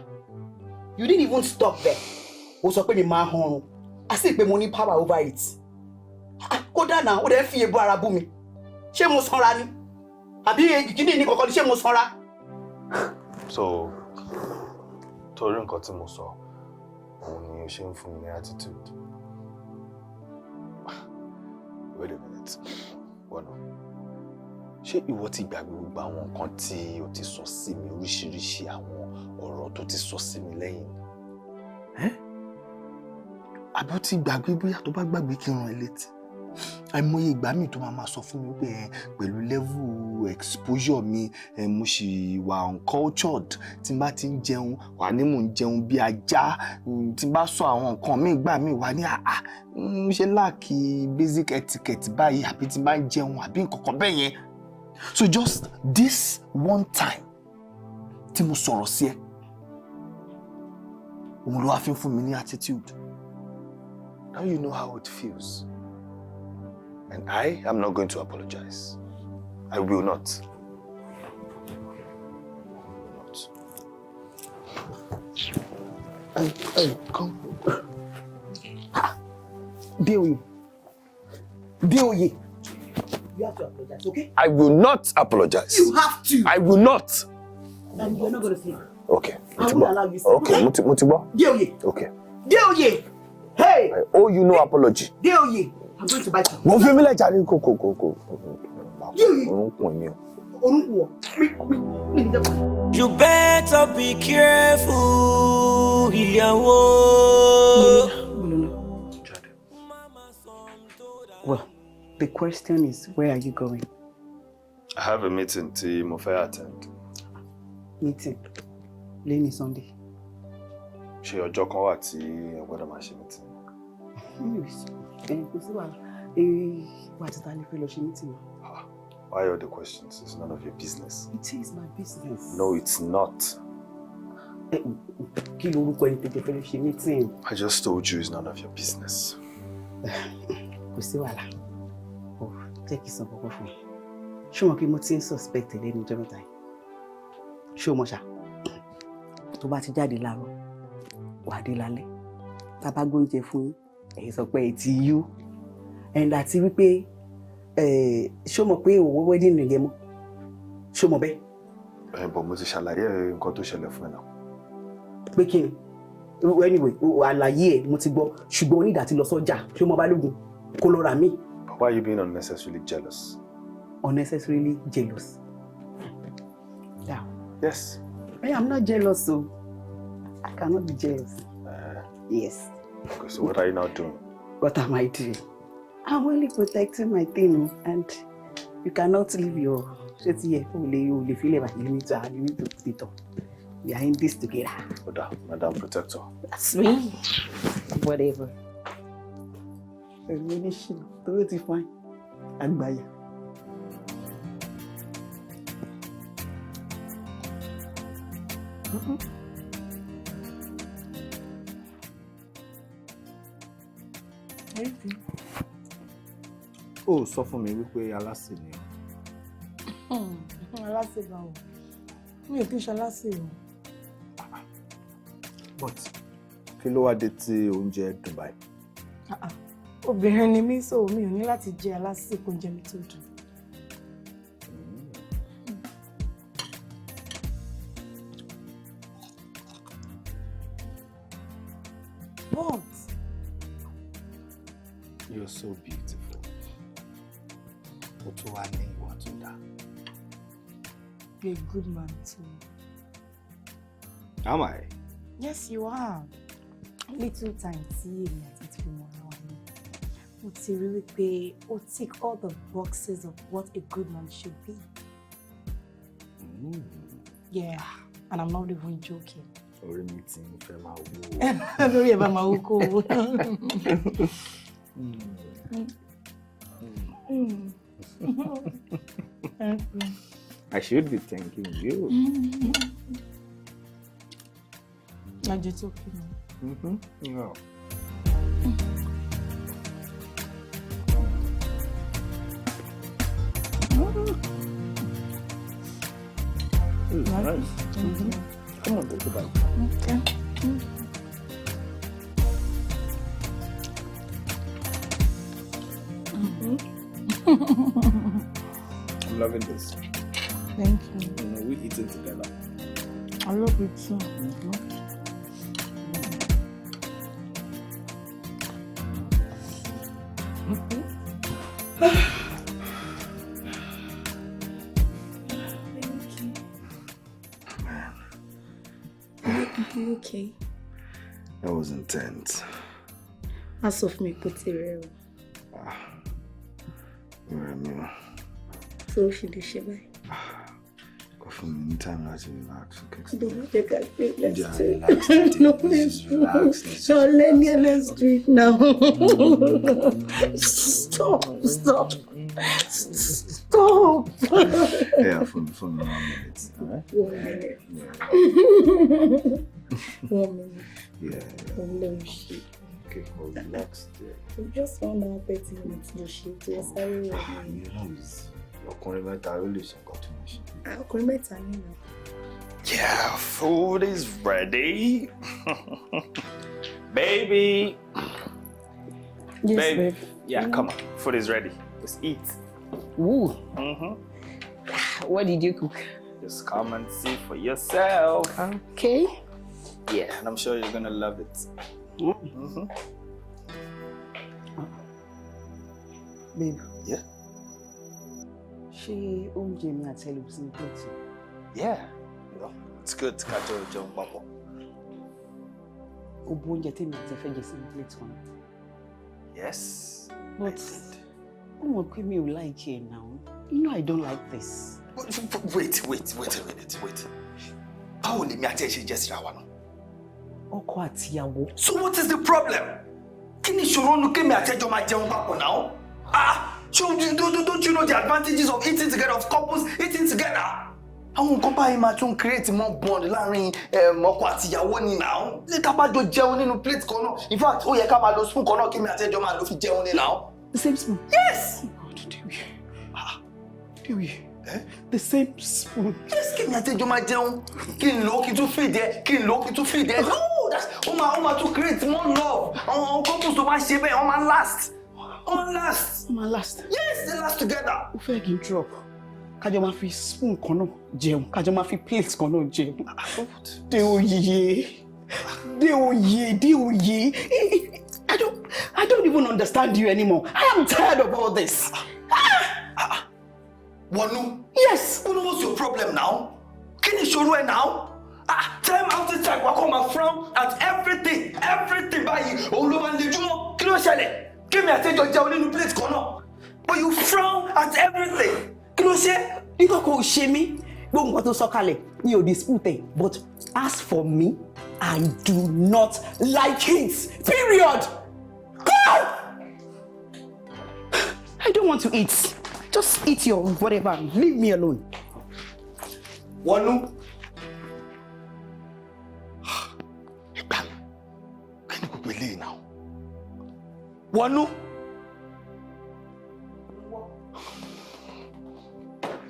You didn't even stop there. O sọ pé mi máa hanrun. A sì pé mo ní power over it. Kódà náà, ó dẹ̀ fi èébú ara bú mi. Ṣé mo sanra ni? Àbí kíni ní kọ̀kọ́ ni ṣé mo sanra? So, torí nǹkan tí mo sọ, òun ni o ṣe ń fún mi ní attitude. Wait a minute. Wọ́nà. Ṣé ìwọ ti gbàgbé gbogbo àwọn nǹkan tí o ti sọ sí mi, oríṣiríṣi àwọn ọ̀rọ̀ tó ti sọ sí mi lẹ́yìn? Àbí o ti gbàgbé bóyá tó bá gbàgbé kí n rán ẹ létí? Àìmọye ìgbà míì tó máa sọ fún mi pé pẹ̀lú level exposure mi mo ṣì wà uncultured tí n bá ti ń jẹun wà ní mò ń jẹun bí ajá tí n bá sọ àwọn nǹkan míì gbà míì wà ní ṣe láàkì basic etiquette báyìí àbí tí n bá ń jẹun àbí nǹkan kan bẹ́ẹ̀ yẹn. So just this one time tí mo sọ̀rọ̀ sí ẹ òun ló wá fi ń fún mi ní attitude. Now you know how it feels. And I am not going to apologize. I will not. Come. Deoye. Deoye. You have to apologize, okay? I will not apologize. You have to. I will not. And you're not going to sleep. Okay. I won't allow you to sleep. Okay, Mutibo. Deoye. Okay. Deoye. Hey. I owe you no apology. Deoye. I'm going to bite you. Wọ́n fi mí lẹ̀ jàre kò. You better be careful, ìyàwó. Well, the question is, where are you going? I have a meeting tí mo fẹ́ attend. Meeting? Lẹ́ni Sunday. Ṣé ọjọ́ kan wà tí ẹ gbọ́dọ̀ máa ṣe meeting? Anyways, kò sí wàhálà. Wà á ti ta ní fẹ́ lọ ṣe meeting. Why all the questions? It's none of your business. It is my business. No, it's not. Kí lorúkọ ẹni tètè fẹ́ lọ ṣe meeting? I just told you it's none of your business. Kò sí wàhálà. Jẹ́ kí n sọ kọ́kọ́ fún ẹ. Ṣé o mọ̀ pé mo ti ń suspect lẹ́nu ọjọ́ mẹ́ta yìí? Ṣé o mọ̀ ṣá? Tó bá ti jáde láàárọ̀, wà á dé lálẹ́. Tá a bá gbóúnjẹ fún yín, ẹ̀yin sọ pé ẹ ti yó. And àti wípé ṣé o mọ̀ pé òwò wedding ring yẹn mọ́? Ṣé o mọ̀ bẹ́ẹ̀? But mo ti ṣàlàyé nǹkan tó ṣẹlẹ̀ fún ẹ náà. Pé kí ni? Anyway, àlàyé ẹ̀ mo ti gbọ́, ṣùgbọ́n o ní ìdá tí lọ sọ́jà. Ṣé o mọ̀ Balógun? Kó lọ rà mí. Why are you being unnecessarily jealous? Unnecessarily jealous? Yeah. Yes. I am not jealous, so I cannot be jealous. Yes. Okay, so what are you now doing? What am I doing? I'm only protecting my thing, and you cannot leave your shit here. You need to put it on. We are in this together. Madam Protector. That's me. Whatever. I'm really sure. Totally fine. And bye. Ó sọ fún mi wípé aláṣẹ ni o. Aláṣẹ báwo? Mi ò kí ń ṣe aláṣẹ o. But kí ló wá dé tí oúnjẹ dùn báyìí? Obìnrin ni mí, so mi ò ní láti jẹ aláṣẹ kó jẹ mi tó dùn. What? You're so beautiful. Ó tún wá ní ìwà tó dáa. You're a good man too. Am I? Yes, you are. Little time tí èmi àti ti fi mọ ara wa ni. Mo ti rí wípé ó tick all the boxes of what a good man should be. Yeah, and I'm not even joking. Orí mi ti ń fẹ́ máa wú. Lórí ẹ̀ bá máa wú kó o. I should be thanking you. Are you talking? No. Nice. Come on, take it back. Okay. I'm loving this. Thank you. We eat it together. I love it too. Okay. That was intense. As of me, put it real. So she did she buy? Go for me anytime I to relax. Okay. Don't take a break. Let's Yeah, do relax. it. No, Let's relax. So let's do it now. Stop. Yeah, for me 1 minute. Alright? 1 minute. Yeah. 1 minute. Yeah. No shit. Okay, well, relax there. Just 1 hour 30 minutes. No shit. Yes, I will. You know, your current really some continuation. I'll call my time. Yeah, food is ready. Baby. Yes, Baby. babe. Yeah, come on. Food is ready. Let's eat. Ooh. What did you cook? Just come and see for yourself. Okay. Yeah, and I'm sure you're gonna love it. Babe. Yeah? Ṣé oúnjẹ mi àti ẹlòmíràn sí plate? Yeah. You know, it's good to catch your jump bubble. O bu oúnjẹ tèmi àti ẹfẹ́ jẹ sí plate kan. Yes. But ó mọ̀ pé mi ò like it now. You know I don't like this. Wait a minute. How will me attach just Rawana? Ọkọ àtìyàwó. So what is the problem? Kí ni ìṣòro nu kémi àti ẹjọ́ máa jẹun papọ̀ now? Don't you know the advantages of eating together, of couples eating together? Àwọn nǹkan báyìí máa tún create more bond láàrin ọkọ àtìyàwó ni now. Lè ká bá jọ jẹun nínú plate kan náà. In fact, ó yẹ ká máa lo spoon kan náà kémi àti ẹjọ́ máa lo fi jẹun ni now. The same spoon? Yes! Dewi. The same spoon. Yes, kémi àti ẹjọ́ máa jẹun. Kí n lò ó kí n tún feed ẹ, kí n lò ó kí n tún feed ẹ. No, that's ó máa tún create more love. Àwọn couples tó bá ṣe bẹ́ẹ̀, wọ́n máa last. Last. Yes, they last together. Ó fẹ́ kí n drop. Kájọ máa fi spoon kan náà jẹun. Kájọ máa fi plate kan náà jẹun. Deoye. I don't even understand you anymore. I am tired of all this. Wanu? Yes. What's your problem now? Kí ni ìṣòro ẹ now? Time after time, wà kọ́ máa frown at everything báyìí. Òun ló máa ń lejúmọ́. Kí ló ṣẹlẹ̀? Kémi àti ẹjọ́ jẹun nínú plate kan náà. But you frown at everything. Kí ló ṣe? Nǹkan kò ṣe mí. Gbogbo nǹkan tó sọ kalẹ̀ mi ò dispute. But as for me, I do not like it. Period. God! I don't want to eat. Just eat your whatever. Leave me alone. Wanu. lélẹ́yìn náà. Wọnú.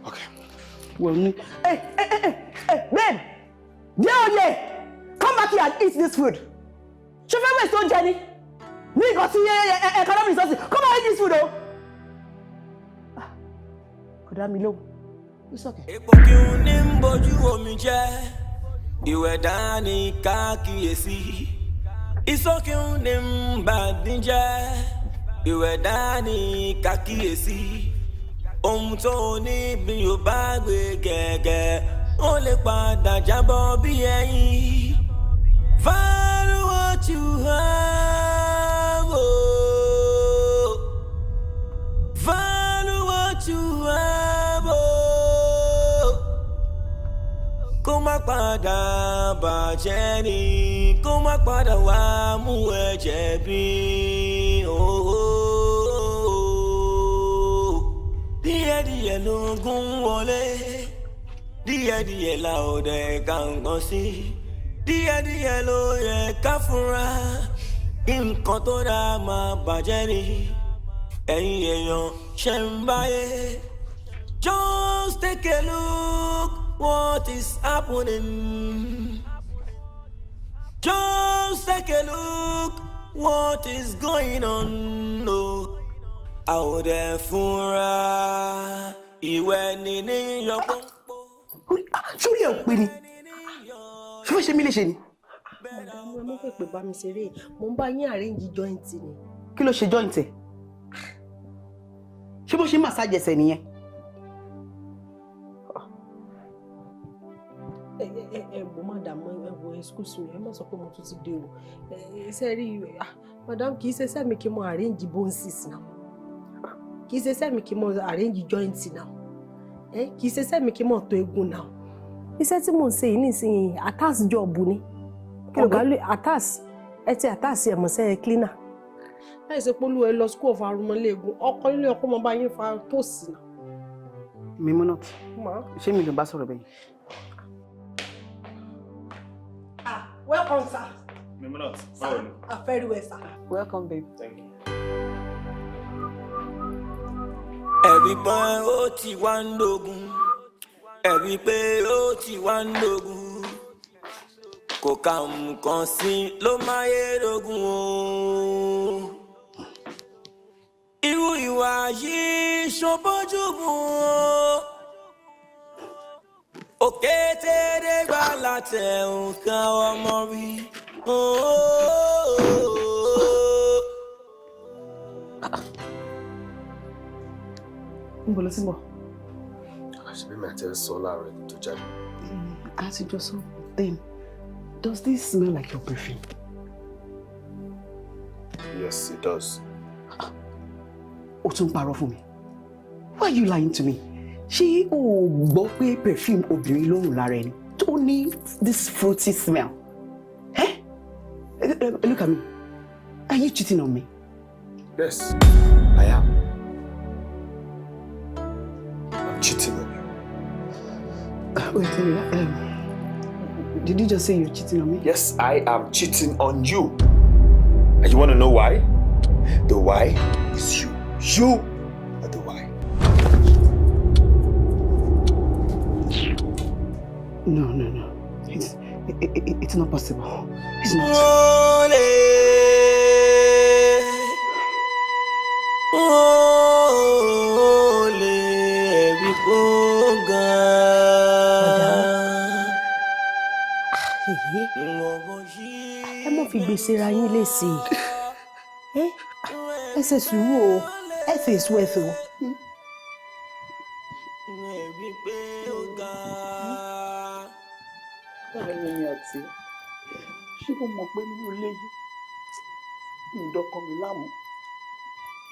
Okay. Wọnú. Hey, babe! Deoye! Come back here and eat this food. Chauffeur, where's your Jenny? Me go see economic resources. Come and eat this food, oh. Kodamilo. It's okay. Epo kí n ní bójú omi jẹ́, ìwẹ̀ dání kákíyèsí. Iṣó kí n ní bàdín jẹ́, ìwẹ̀ dání kákíyèsí. Ohun tó ní bí o bá gbé gẹ́gẹ́, ó lè padà jábọ́ bí ẹyin. Value what you have, oh. Value what you have, oh. Kó má padà bàjẹ́ ni, kó má padà wá mú ẹ jẹ̀bi, oh. Díẹ̀díẹ̀ lógún wọlé, díẹ̀díẹ̀ la ò dẹ̀ kàǹkan sí. Díẹ̀díẹ̀ ló yẹ ká fúnra, nǹkan tó dáa máa bàjẹ́ ni. Ẹ̀yin èèyàn ṣe ń báyé. Just take a look what is happening. Just take a look what is going on. No, out there fúnra, ìwẹ̀ ni ní yọpọ̀. Sórí ẹ̀ ò pé ni. Ṣé fẹ́ ṣe mí léṣe ni? Madam, ẹ mọ̀ pé bá mi ṣeré. Mo ń bá yín arrange joint ni. Kí ló ṣe joint ẹ̀? Ṣé bó ṣe massage ẹsẹ̀ nìyẹn? Wo madam, wo excuse me. Ẹ má sọ pé mo tún ti dé o. Ṣé rí madam kì í ṣe ṣẹ́ mi kí mo arrange bones now. Kì í ṣe ṣẹ́ mi kí mo arrange joint now. Kì í ṣe ṣẹ́ mi kí mo to egun now. Iṣẹ́ tí mo ń ṣe yìí nísìnyí atas job ni. Ọ̀gá lè atas atas ẹ̀ mọ̀ sẹ́ cleaner. Láì ṣe pé olú ẹ lọ school of arúmọléegun ọkọ ilé ọkọ mọ bá yín fa tóòsì náà. Mimunat. Ṣé mi ló bá sọ̀rọ̀ bẹ́ẹ̀? Welcome, sir. Mimunat, how are you? Very well, sir. Welcome, babe. Thank you. Ẹ̀rí pé ó ti wá ń dógún. Ẹ̀rí pé ó ti wá ń dógún. Kò ká nǹkan sí ló máa yé dógún o. Irú ìwà yìí ṣòbójú mu o. Òkété gbà látẹ̀ nǹkan ọmọ rí. Níbo ló ti ń bọ̀? Àṣìbí mi àti ẹ sọ láàárọ̀ ẹni tó jáde. As you just saw them, does this smell like your perfume? Yes, it does. O tún parọ́ fún mi. Why are you lying to me? Ṣé o gbọ́ pé perfume obìnrin ló rùn lára ẹni tó ní this fruity smell? Look at me. Are you cheating on me? Yes, I am. I'm cheating on you. Wait, did you just say you're cheating on me? Yes, I am cheating on you. And you want to know why? The why is you. You are the why. No. It's not possible. It's not. Ẹ mọ̀ fi gbèsè ra yín léṣe. Ẹ ṣe sùúrù o. Ẹ ṣe èso ẹ̀fẹ̀ o. Ẹ̀yin àti ṣé mo mọ̀ pé nínú ilé yìí ìdọ́kan mi láàmú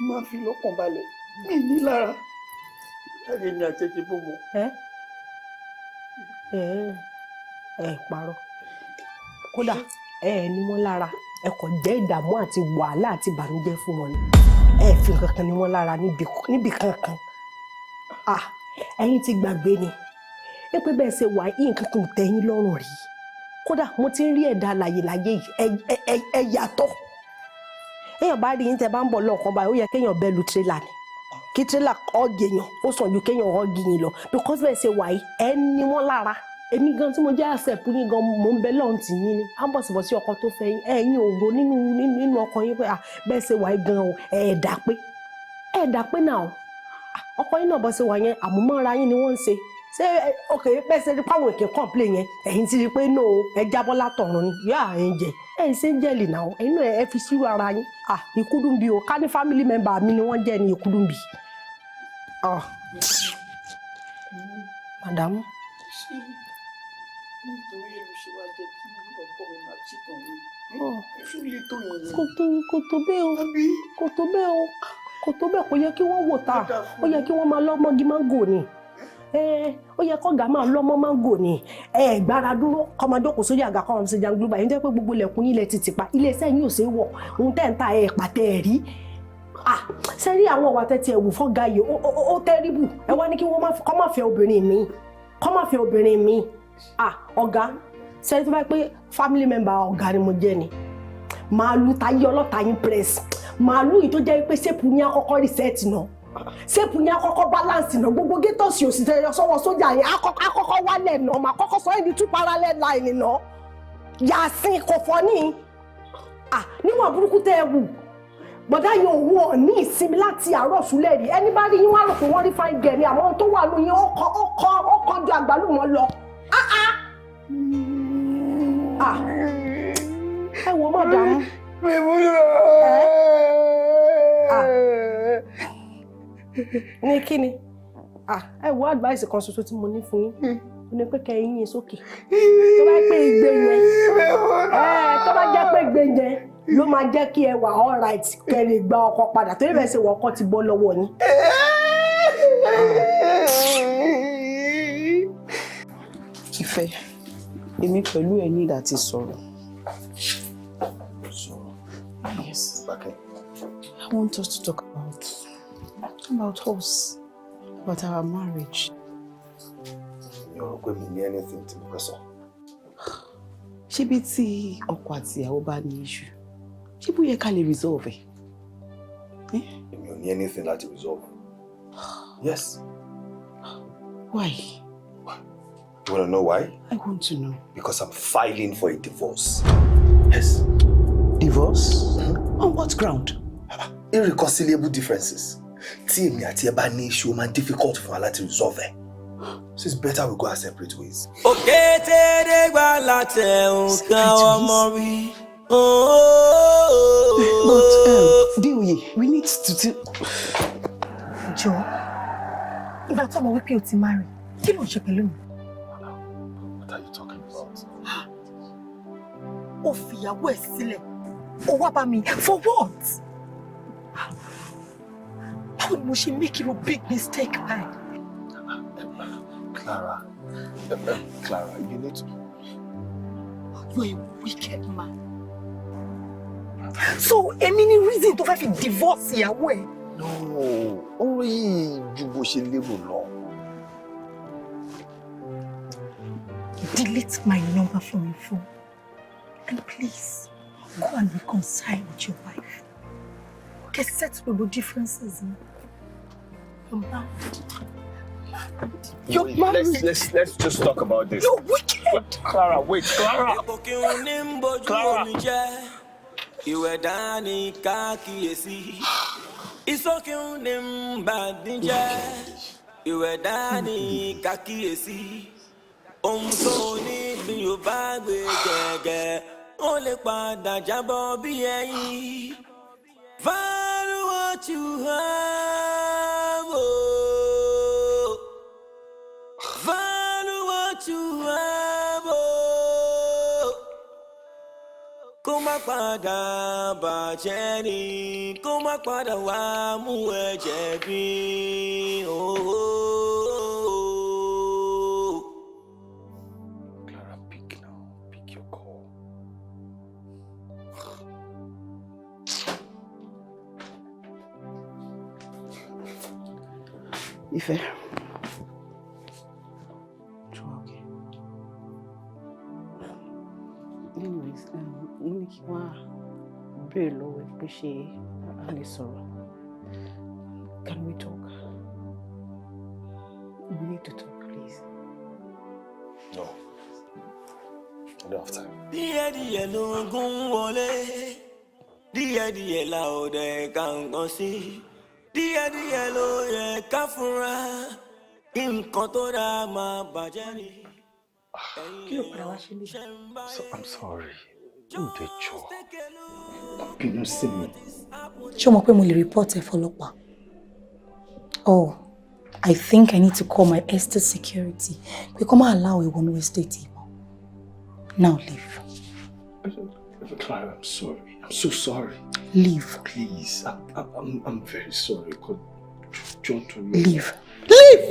máa fi lọ́kàn balẹ̀ mí ní lára ẹ̀yin ni àti ẹ̀jẹ̀ bó mọ̀. Ẹ parọ́. Kódà ní wọ́n lára ẹ kò jẹ́ ìdààmú àti wàhálà àti ìbànújẹ́ fún wọn ni. Ẹ fi kankan ní wọ́n lára níbi kankan. Ẹ̀yin ti gbàgbé ni. Ẹ pé bẹ́ẹ̀ ṣe wà yín nǹkan kan tẹ́ yín lọ́rùn rí. Kódà mo ti ń rí ẹ̀dá alààyè láyé yìí ẹ yàtọ̀ èèyàn bá rí yín tẹ́ bá ń bọ̀ lọ́ọ̀kan báyìí ó yẹ kéèyàn bẹ́ẹ̀ lu tírélà ni kí tírélà ọ̀gì èèyàn ó sàn ju kéèyàn ọ̀gì yín lọ because bẹ́ẹ̀ ṣe wà yìí ẹ ní wọ́n lára èmi gan tí mo jẹ́ àṣẹ̀pù yín gan mò ń bẹ lọ́hùn tì yín ni à ń bọ̀ síbọ̀ sí ọkọ tó fẹ́ yín ẹ̀yin òǹgbò nínú ọkọ yín pé bẹ́ẹ̀ ṣe wà yìí gan o ẹ̀ẹ́dà pé náà ọkọ yín náà bọ́ sí wà yẹn àmúmọ́ra yín ni wọ́n ń ṣe ṣé òkè bẹ́ẹ̀ ṣe rí páwọn èké complain yẹn ẹ̀yin ti rí pé no ẹ jábọ́ látọ̀run ni yóò ẹ̀yin jẹ ẹ̀yin ṣe ń jẹ́lì náà ẹ̀yin náà ẹ fi sírò ara yín ìkúdùnbí o ká ní family member mi ni wọ́n jẹ́ ní ìkúdùnbí. Màdàmú. Nítorí ẹ̀rù ṣe wá jẹ́ kí ọkọ mi máa chìtàn mi. Ṣé ilé tó yẹn ni? Kò tó bẹ́ẹ̀ o kò tó bẹ́ẹ̀ kò yẹ kí wọ́n wò ta ó yẹ kí wọ́n máa lọ́mọgi máńgò ni ó yẹ kọ́gà máa lọ́mọ máńgò ni gbára dúró kọ́ máa jókòó sórí àga kọ́ ọ̀hún sí jangolóba yìí jẹ́ pé gbogbo ilẹ̀kùn yín lẹ ti tì pa iléeṣẹ́ yín ò ṣe é wọ̀ ohun tẹ́ ń ta pàtẹ́ ẹ̀ rí sẹ́rí àwọn ọ̀wà tẹ́tí ẹ̀wù fọ́gà yìí ó tẹ́rìbù ẹ wá ní kí wọ́n kọ́ máa fẹ́ obìnrin mi ọ̀gá sẹ́rí tó bá pé family member ọ̀gá ni mo jẹ́ ni màálù táyé ọlọ́ta yín press màálù yìí tó jẹ́ pé sẹ́pù ní àkọ́kọ́ reset náà sẹ́pù ní àkọ́kọ́ balance náà gbogbo gétọ̀sì òsì tẹ̀yọ sọ́wọ́ sójà yẹn àkọ́kọ́ wálẹ̀ náà mà àkọ́kọ́ sọ èdè 2 parallel line náà yàsìn kò fọ́ ní níwọ̀n burúkú tẹ́ ẹ wù bọ̀dá yẹn òun ọ̀ ní ìsinmi láti àárọ̀ súlẹ̀ rí ẹni bá rí yín wá rò pé wọ́n rí fine girl ni àwọn tó wà lóyún ó kọjú àgbálùmọ̀ lọ. Ẹ wo mọ̀dàmú. Ní kíni? Ẹ wo advice kan ṣoṣo tí mo ní fún yín. Ó ní pé kẹ́ ẹ yín sókè. Tó bá pé igbe yẹn. Tó bá jẹ́ pé igbe yẹn ló máa jẹ́ kí ẹ wà all right kẹ́ lè gba ọkọ padà torí bẹ́ẹ̀ ṣe wọ ọkọ ti bọ́ lọ́wọ́ yín. Ìfẹ́, èmi pẹ̀lú ẹ ní ìdá ti sọ̀rọ̀. Yes. Okay. I want us to talk about us, about our marriage. You're going to need anything to press on. Ṣé bí tí ọkọ àti ìyàwó bá ní issue? Ṣé bó yẹ ká lè resolve ẹ̀? You don't need anything that to resolve. Yes. Why? You want to know why? I want to know. Because I'm filing for a divorce. Yes. Divorce? Mm-hmm. On what ground? Irreconcilable differences. Tí èmi àti ẹ bá ní issue man difficult for Allah to resolve it. So it's better we go our separate ways. Okay, tede gba late o kan ọmọ rí. But Dioye, we need to Jọ, ìgbà tó mọ̀ wípé o ti marry, kí ló ń ṣe pẹ̀lú mi? What are you talking about? O fìyàwó ẹ̀ sílẹ̀, o wá bá mi, for what? How ni mo ṣe make you a big mistake báyìí? Clara, you need to... You're a wicked man. So, èmi ni reason tó fẹ́ fi divorce ìyàwó ẹ̀? No, ọ̀rọ̀ yìí ju bó ṣe lérò lọ. Delete my number from your phone. And please, go and reconcile with your wife. Okay, settle the differences. You're mad. You're mad. Let's just talk about this. You're wicked. Clara, wait, Clara. Clara. Ìwẹ̀ dání kákíyèsí. Ìsókè ní bàdíjẹ́. Ìwẹ̀ dání kákíyèsí. Ohun tó ní bí o bá gbé gẹ́gẹ́, ó lè padà jábọ́ bí ẹyin. Value what you have. Oh. Value what you have. Oh. Kó má padà bàjẹ́ ni, kó má padà wá mú ẹ̀jẹ̀ bí. Clara, pick now. Pick your call. Ìfẹ́. Okay. Anyways, mo ní kí wá béèrè lọ́wọ́ ẹ̀ pé ṣé a lè sọ̀rọ̀. Can we talk? We need to talk, please. No. I don't have time. Díẹ̀díẹ̀ ló ń gún wọlé, díẹ̀díẹ̀ la ò dẹ̀ ká nǹkan sí, díẹ̀díẹ̀ ló yẹ ká fúnra, kí nǹkan tó dáa máa bàjẹ́ ni. Kí ló padà wá ṣe lè? I'm sorry. Ó dé jọ. Bínú sí mi. Ṣé o mọ̀ pé mo lè report ẹ fọlọ́pàá? Oh, I think I need to call my estate security. Pé kó má allow ìwọ ní estate yìí. Now leave. Clara, I'm sorry. I'm so sorry. Leave. Please, I'm very sorry. God, John to you. Leave. Leave!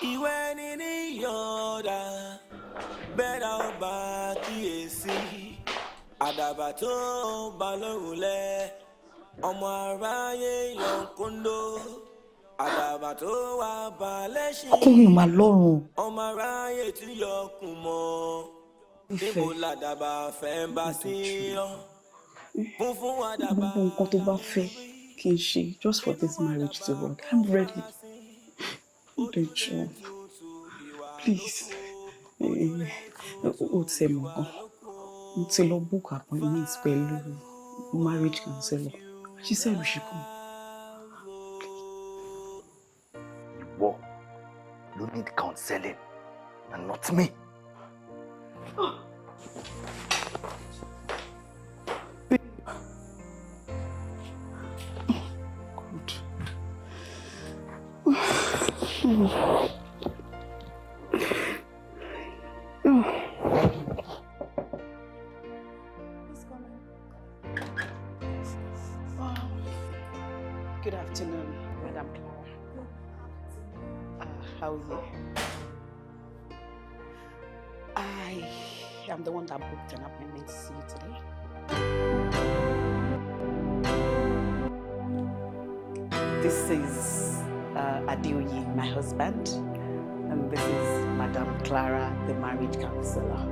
Ìwé ni ní Iyonda, bẹ́ẹ̀rẹ̀ ọba kíyèsí, àdàbà tó bá lórúlẹ̀, ọmọ aráyé yan kóńdó, àdàbà tó wà balẹ̀ ṣí. Ọkùnrin ò máa lọ́rùn. Ọmọ aráyé tí yọkùn mọ́, níbo làdàbà fẹ́ bá sí lọ. Fún àdàbà. Gbogbo nǹkan tó bá fẹ́ kí n ṣe just for this marriage to work. I'm ready. John, please. O ti ẹ̀ mọ̀ gan. Mo ti lọ book appointment pẹ̀lú marriage counselor. She said we should come. Ìwọ ló need counseling and not me. Good afternoon, Madam Clara. How are you? I am the one that booked an appointment to see you today. This is Aderinoye, my husband, and this is Madam Clara, the marriage counselor.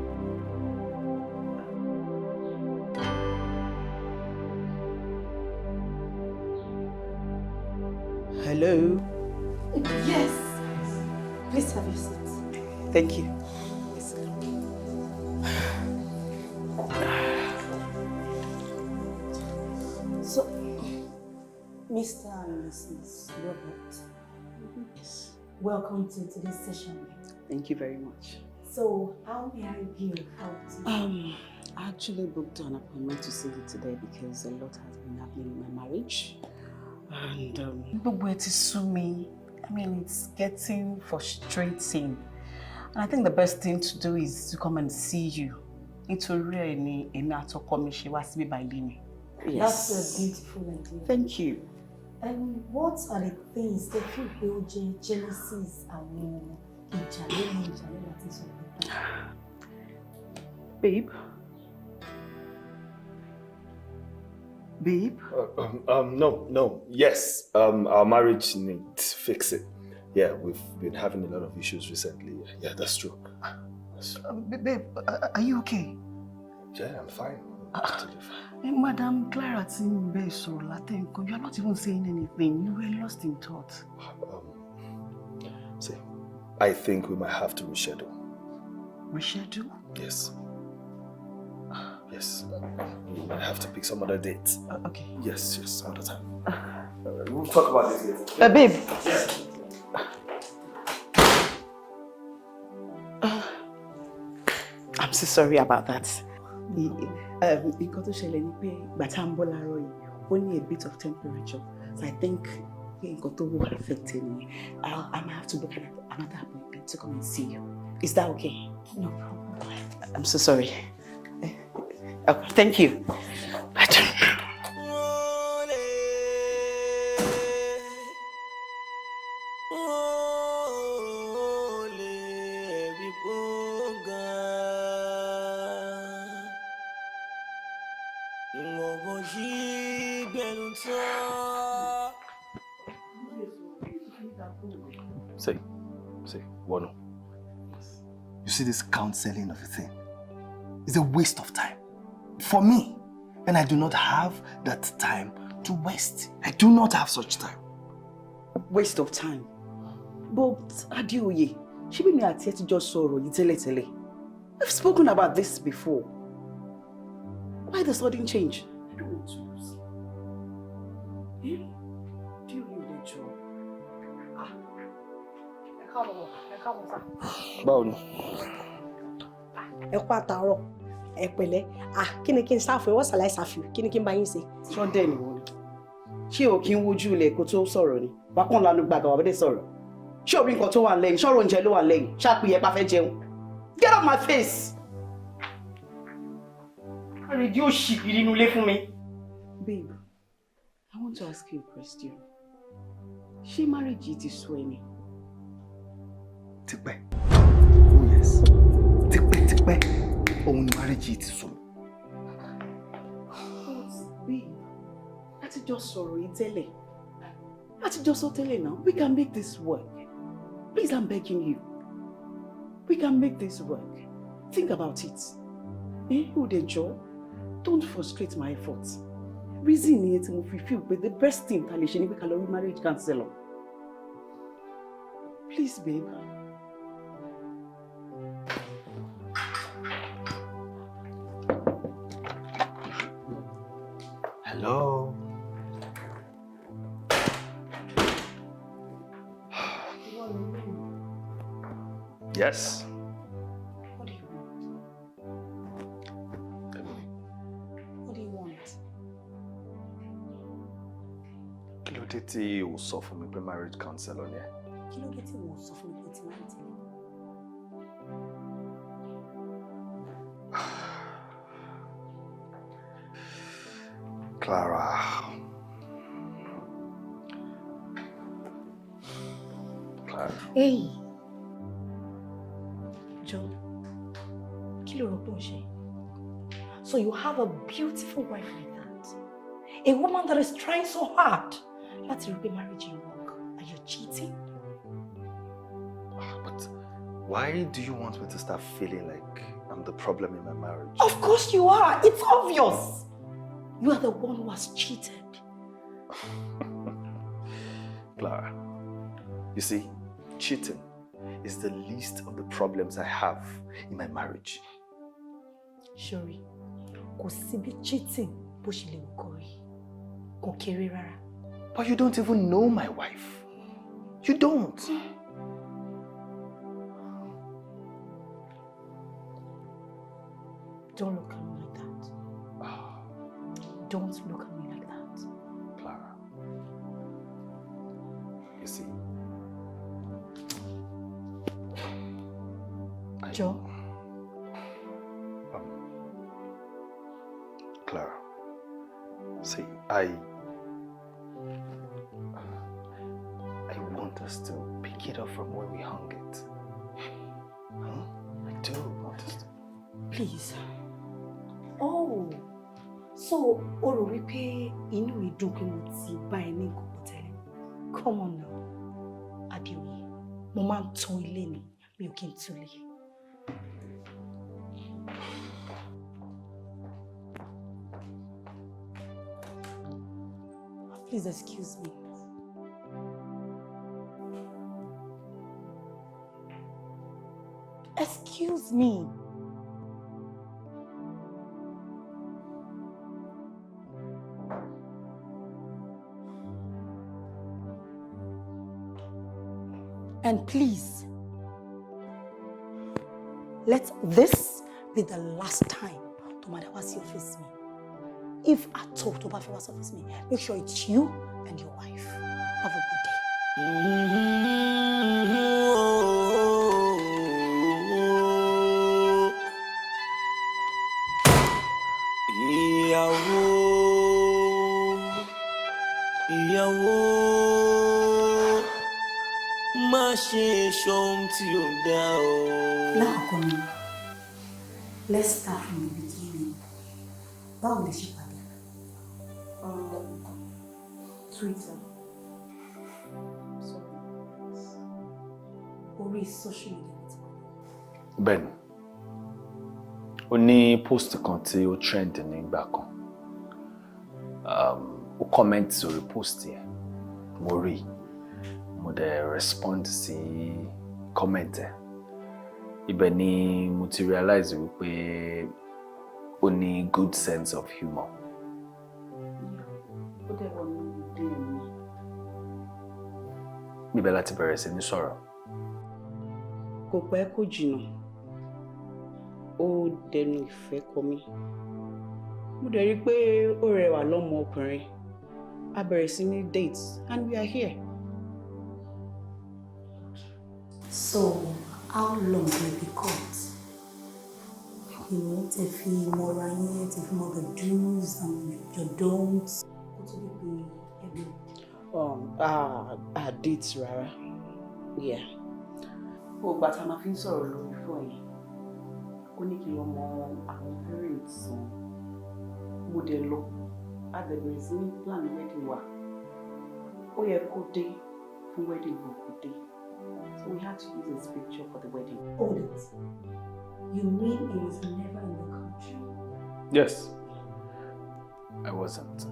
Hello. Yes. Please have your seat. Thank you. So, Mr. and Mrs. Robert, yes. Welcome to today's session. Thank you very much. So, how may I be of help to you? I actually booked an appointment to see you today because a lot has been happening in my marriage. And gbogbo ẹ ti sú mi. I mean, it's getting frustrating. And I think the best thing to do is to come and see you. Nítorí ẹ ni èmi àtọkọ mi ṣe wá síbí báyìí ni. Yes. That's a beautiful idea. Thank you. And what are the things that you build jealousies and Babe? Babe? No. Yes, our marriage needs fixing. Yeah, we've been having a lot of issues recently. Yeah, that's true. Babe, are you okay? Yeah, I'm fine. Madam Clara, you're not even saying anything. You were lost in thought. See, I think we might have to reschedule. Reschedule? Yes. Yes. We might have to pick some other date. Okay. Yes, some other time. We'll talk about this later. Babe. Yes. I'm so sorry about that. Nǹkan tó ṣẹlẹ̀ ni pé ìgbà tá à ń bọ̀ láàárọ̀ yìí, ó ní a bit of temperature. So I think nǹkan tó wà affected me. I might have to book another appointment to come and see you. Is that okay? No problem. I'm so sorry. Okay, thank you. Say, Wano. You see this counseling of a thing? It's a waste of time. for me, and I do not have that time to waste. I do not have such time. Waste of time. But Aderinoye, she be me at here to just sorrow. You tell. We've spoken about this before. Why the sudden change? I don't want to lose. Eh? Do you really need to? Báwo ni? Ẹ kú àtàárọ̀, ẹ pẹ̀lẹ́. Kí ni kí n sáfù? What shall I serve you? Kí ni kí n bá yín ṣe? Sunday ni wọ́n ni. Ṣé o kí ń wojú ilẹ̀ kó tó sọ̀rọ̀ ni? Wà kàn lánàá gbàgbà wà bẹ́ẹ̀ sọ̀rọ̀. Ṣé orí nǹkan tó wà lẹ́yìn? Ṣọ́rọ̀ oúnjẹ ló wà lẹ́yìn? Ṣáàpì yẹn bá fẹ́ jẹun. Get off my face! Àrèdí òṣì kiri inú ilé fún mi. Babe, I want to ask you a question. Ṣé marriage yìí ti sú ẹ ni? Tipẹ́. Oh yes. Tipẹ́. Òun ni marriage yìí ti sú mi. Babe, láti jọ sọ̀rọ̀ yìí tẹ́lẹ̀. Láti jọ sọ tẹ́lẹ̀ now. We can make this work. Please, I'm begging you. We can make this work. Think about it. Udejo, don't frustrate my efforts. Reason is if we feel but the best thing can be a marriage counselor. Please, babe. Hello. Yes. What do you want? What do you want? Kí ló dé tí o sọ fún mi pé marriage counselor ni ẹ? Kí ló dé tí wọ́n sọ fún mi pé tí máa ń tẹ̀lé? Clara. Hey! John, kí ló rò pé ó ń ṣe? So you have a beautiful wife like that. A woman that is trying so hard. Láti rí pé marriage you work. Are you cheating? But why do you want me to start feeling like I'm the problem in my marriage? Of course you are. It's obvious. You are the one who has cheated. Clara, you see, cheating is the least of the problems I have in my marriage. Shuri, kò sí bí cheating bó ṣe lè wù kó rí. Kò kéré rárá. But you don't even know my wife. You don't. Don't look at me like that. Don't look at me like that. Clara, you see, Joe? Clara, see, I want us to pick it up from where we hung it. Huh? I do want us to. Please. Oh, so o rò wípé inú mi dùn pé mo ti bá ẹ ní nǹkan tẹ́lẹ̀. Come on now, Aderinoye. Mo máa ń tún ilé mi ò kí n túlé. Please excuse me. Excuse me. And please, let this be the last time to matter what you face me. If I talk to Bafi what's face me, make sure it's you and your wife. Have a good day. Ìyàwó má ṣe ṣohun tí ò dá o. Láàkọ́ mi, let's start from the beginning. Báwo lè ṣe pàdé? Twitter. Orí social media. Ben, ó ní post kan tí ó trend nígbà kan. Ó comment sórí post yẹn. Mo rí. Mo dẹ̀ respond sí comment ẹ̀. Ibẹ̀ ni mo ti realize wípé ó ní good sense of humor. Ó dẹ̀ wọ́n ní ìdí mi. Níbẹ̀ láti bẹ̀rẹ̀ sí ní sọ̀rọ̀. Kò pẹ́ kò jìnnà. Ó dẹnu ìfẹ́ kọ mí. Mo dẹ̀ rí pé ó rẹwà lọ́mọ ọkùnrin. A bẹ̀rẹ̀ sí ní dates and we are here. So, how long will be cut? You know, to feel more right, to feel more the do's and your don'ts. What will be Dates rárá. Yeah. Ó gbà tá a máa fi ń sọ̀rọ̀ lórí fún yẹn. Ó ní kí ọmọ àwọn parents wọn. Mo dẹ̀ lọ. A dẹ̀ bẹ̀rẹ̀ sí ní plan wedding wa. Ó yẹ kó dé fún wedding wa kó dé. So we had to use his picture for the wedding. Hold it. You mean he was never in the country? Yes. I wasn't.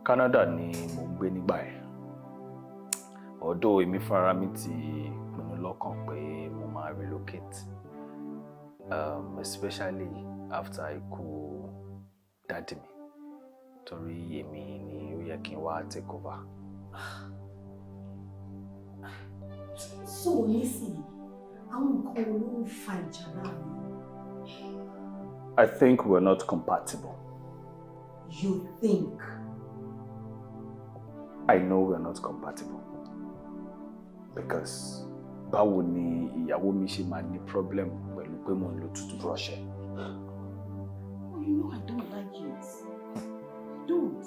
Canada ni mo gbé nígbà yẹn. Although èmi fúnra mi ti pinnu lọ́kàn pé mo máa relocate. Especially after ikú daddy mi. Torí èmi ni ó yẹ kí n wá take over. So listen, àwọn nǹkan wo ló ń fa ìjà láàrin? I think we're not compatible. You think? I know we're not compatible. Because báwo ni ìyàwó mi ṣe máa ní problem pẹ̀lú pé mo ń lo toothbrush ẹ̀? Oh, you know I don't like it. Don't.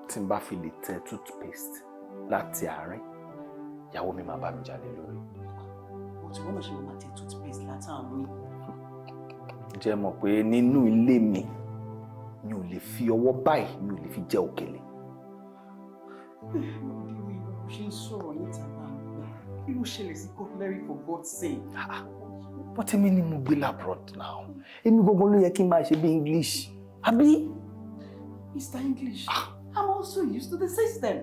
Tí n bá fi lè tẹ toothpaste láti àárín, ìyàwó mi máa bá mi jalè lórí. Mo ti wọ́n ṣe mo máa tẹ toothpaste látàárín. Jẹ́ mọ̀ pé nínú ilé mi ò lè fi ọwọ́ báyìí mi ò lè fi jẹ òkèlè. Ṣé ń sọ̀rọ̀ níta náà? Kí ló ṣẹlẹ̀ sí cutlery for God's sake? But èmi ni mo gbé labroad now. Èmi gbogbo ló yẹ kí n máa ṣe bí English. Àbí? Mr. English, I'm also used to the system.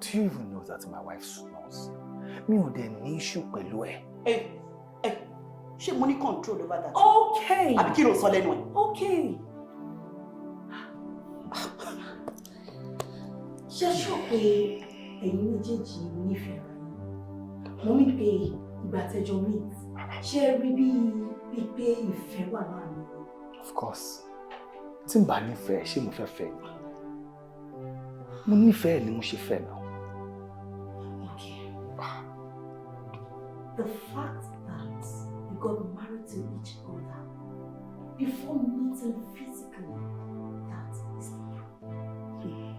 Do you even know that my wife snores? Mi ò dẹ̀ ní issue pẹ̀lú ẹ̀. Ṣé mo ní control over that? Okay. Àbí kí ló sọ lẹ́nu ẹ̀? Okay. Ṣé ṣọ́ pé ẹ̀yin méjèèjì nífẹ̀ẹ́ ara yín? Mo ní pé ìgbà tẹ́jọ́ meet, ṣé rí bí pé ìfẹ́ wà láàrin? Of course. Tí n bá nífẹ̀ẹ́, ṣé mo fẹ́ fẹ́ ni? Mo nífẹ̀ẹ́ ni mo ṣe fẹ́ náà. Okay. The fact that you got married to each other before meeting physically, that is the problem.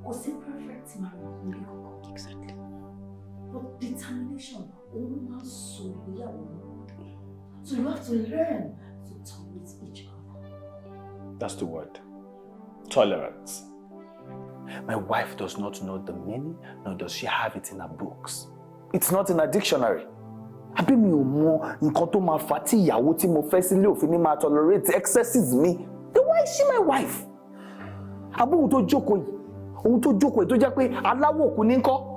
Was a perfect marriage? Exactly. But determination, so you have to learn to tolerate each other. That's the word. Tolerance. My wife does not know the meaning, nor does she have it in her books. It's not in her dictionary. Àbí mi ò mọ nǹkan tó máa fà tí ìyàwó tí mo fẹ́ sílé òfin ní máa tolerate excesses mi. Then why is she my wife? Àbí ohun tó jókòó yìí tó jẹ́ pé aláwọ̀ òkú ní ńkọ́?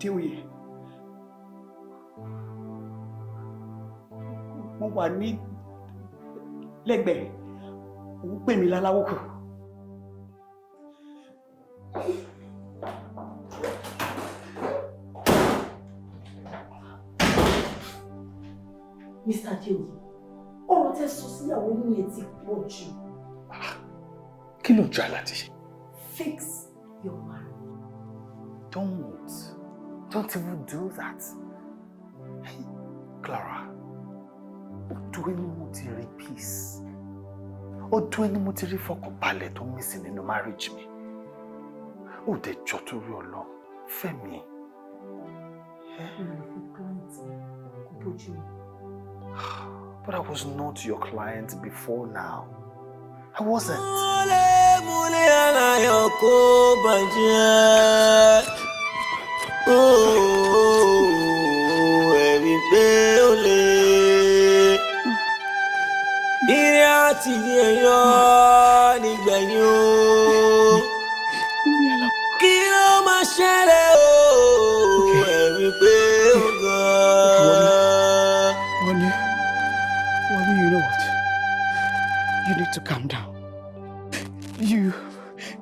Díòye. Mo wà ní lẹ́gbẹ̀ẹ́, òun pè mí láláwòkù. Mr. Díòye, ọ̀rọ̀ tẹ́ sọ síyàwó ní etí pọ̀ jù. Kí ló jà láti ṣe? Fix your marriage. Don't even do that. Hey, Clara, ọdún ẹni mo ti rí peace. Ọdún ẹni mo ti rí fọkànbalẹ̀ tó missing nínú marriage mi. Ó dẹ̀ jọ torí Ọlọ́run, fẹ́ mi. But I was not your client before now. I wasn't. Wani, you know what? You need to calm down. You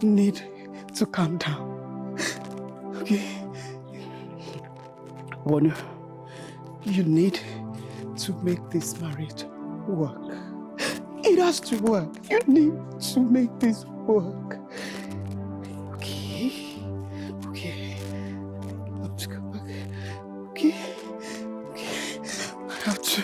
need to calm down. Okay? Wani, you need to make this marriage work. It has to work. You need to make this work. Okay? Okay. Let's go back. Okay? Okay. I have to.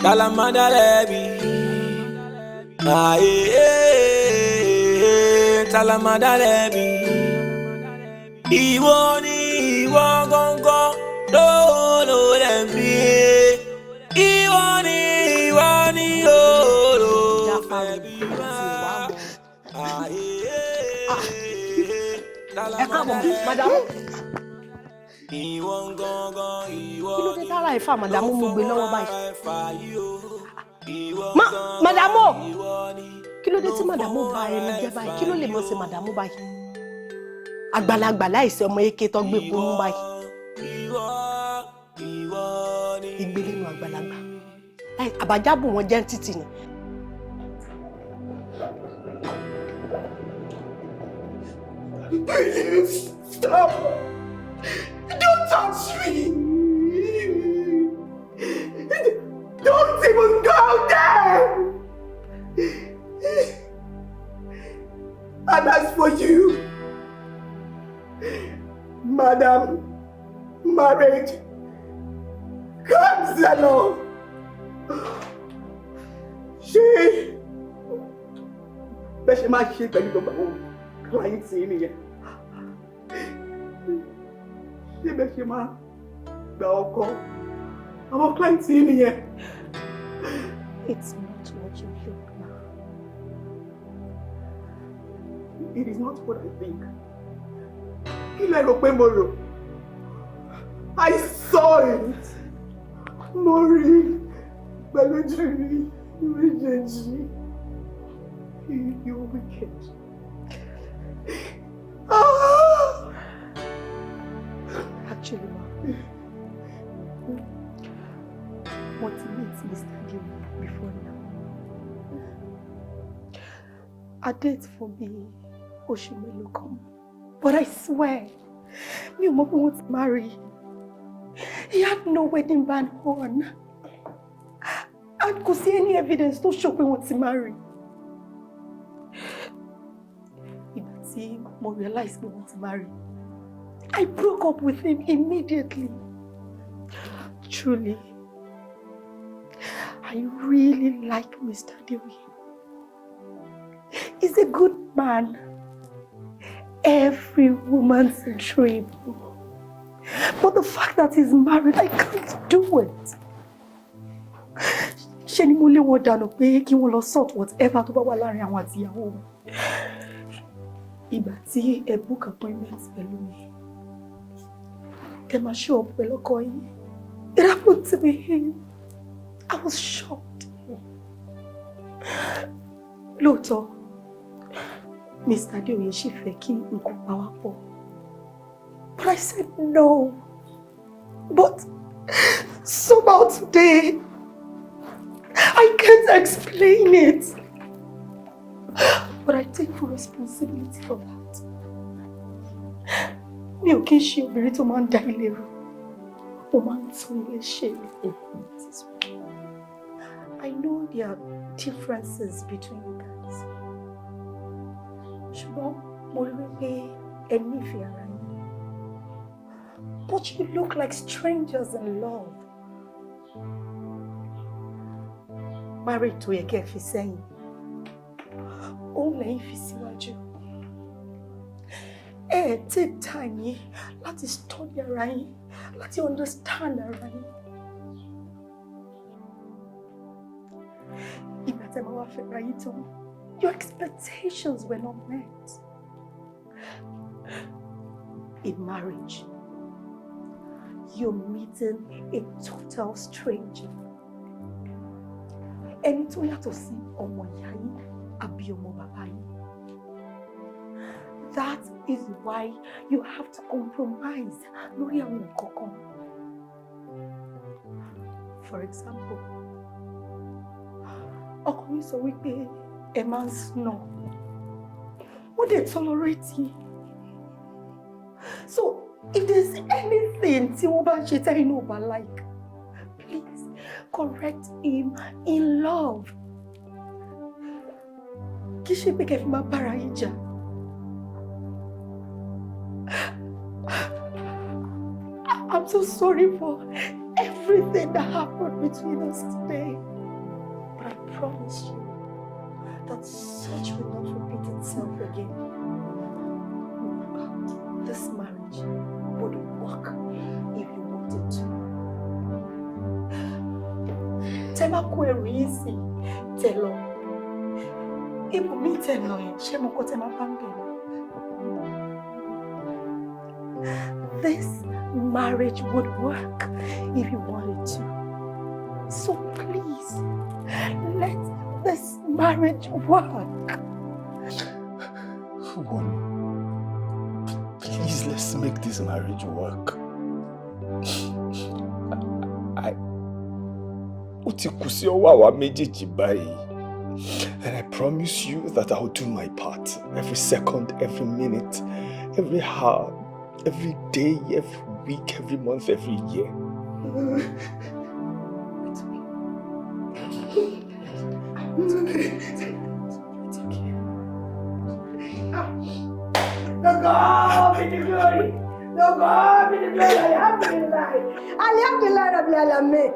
Talamadalebi, Talamadalebi. Ìwọ ni ìwọ gangan ló lẹ́bi. Ìwọ ni fẹ́bi máa. Ẹ káàbọ̀, madam. Ìwọ gangan ìwọ. Kí ló dé tára ìfà màdàmú mú gbé lọ́wọ́ báyìí? Màdàmú! Kí ló dé tí màdàmú bá ẹni jẹ́ báyìí? Kí ló lè mọ̀ sí màdàmú báyìí? Àgbàlagbà láìsí ọmọ eke tó gbé epo mú báyìí. Ìgbélé nu àgbàlagbà. Àbájábù wọn jẹ́ títì ni. Please stop! Don't touch me! Don't even go there! And as for you, Madam, marriage comes along. Bẹ́ẹ̀ ṣe máa ṣe pẹ̀lú gbogbo àwọn clients yìí nìyẹn. Ṣé bẹ́ẹ̀ ṣe máa gba ọkọ àwọn clients yìí nìyẹn? It's not what you think now. It is not what I think. Kí lẹ rò pé mo rò? I saw it. Mo rí pẹ̀lú ojú mi méjèèjì. You're wicked. Actually, what makes Mr. Juwon before now? A date for me, oṣù mélòó kan. But I swear, mi ò mọ̀ pé wọ́n ti marry. He had no wedding band on. And kò sí any evidence to show pé wọ́n ti marry. Ìgbà tí mo realize pé wọ́n ti marry, I broke up with him immediately. Truly, I really like Mr. Dewey. He's a good man. Every woman's dream. But the fact that he's married, I can't do it. Ṣé ni mo lé wọn dànù pé kí wọ́n lọ sort whatever tó bá wà láàrin àwọn àti ìyàwó wọn. Ìgbà tí ẹ book appointment pẹ̀lú mi, ẹ máa show up pẹ̀lú ọkọ yín. It happened to be him. I was shocked. Lóòótọ́, Mr. Adeoye ṣì fẹ́ kí nǹkan pa wá pọ̀. But I said no. But somehow today, I can't explain it. But I take full responsibility for that. Mi ò kí ń ṣe obìnrin tó máa ń dá ilé rú. Mo máa ń tún ilé ṣe. I know there are differences between you guys. Ṣùgbọ́n mo rí pé ẹ nífẹ̀ẹ́ ara yín. But you look like strangers in love. Married to a girl, she's saying. Only if you see what you. Take time, let it study around, let it understand around. Your expectations were not met. In marriage, you're meeting a total stranger. Ẹni tó yàtọ̀ sí ọmọ ìyá yín àbí ọmọ bàbá yín. That is why you have to compromise lórí àwọn nǹkan kan. For example, ọkọ yín sọ wípé ẹ máa ń snore. Wọ́n dẹ̀ tolerate yín. So if there's anything tí wọ́n bá ń ṣe tẹ́yìn náà bá like, please correct him in love. Kì í ṣe pé kẹ́ fi máa bára yín jà. I'm so sorry for everything that happened between us today. But I promise you that such will not repeat itself again. This marriage would work if you wanted to. Tema ko ẹrù yín sí, tẹ́ lọ. Ibo mi tẹ́ lọ yẹn, ṣé mo kọ́ tema bá ń bẹ̀rẹ̀? This marriage would work if you wanted to. So please, let this marriage work. Please, let's make this marriage work. And I promise you that I'll do my part. Every second, every minute, every hour, every day, every week, every month, every year. It's okay. It's okay. No God be the glory. No God be the glory. Alhamdulillah. Alhamdulillah Rabbil Alamin.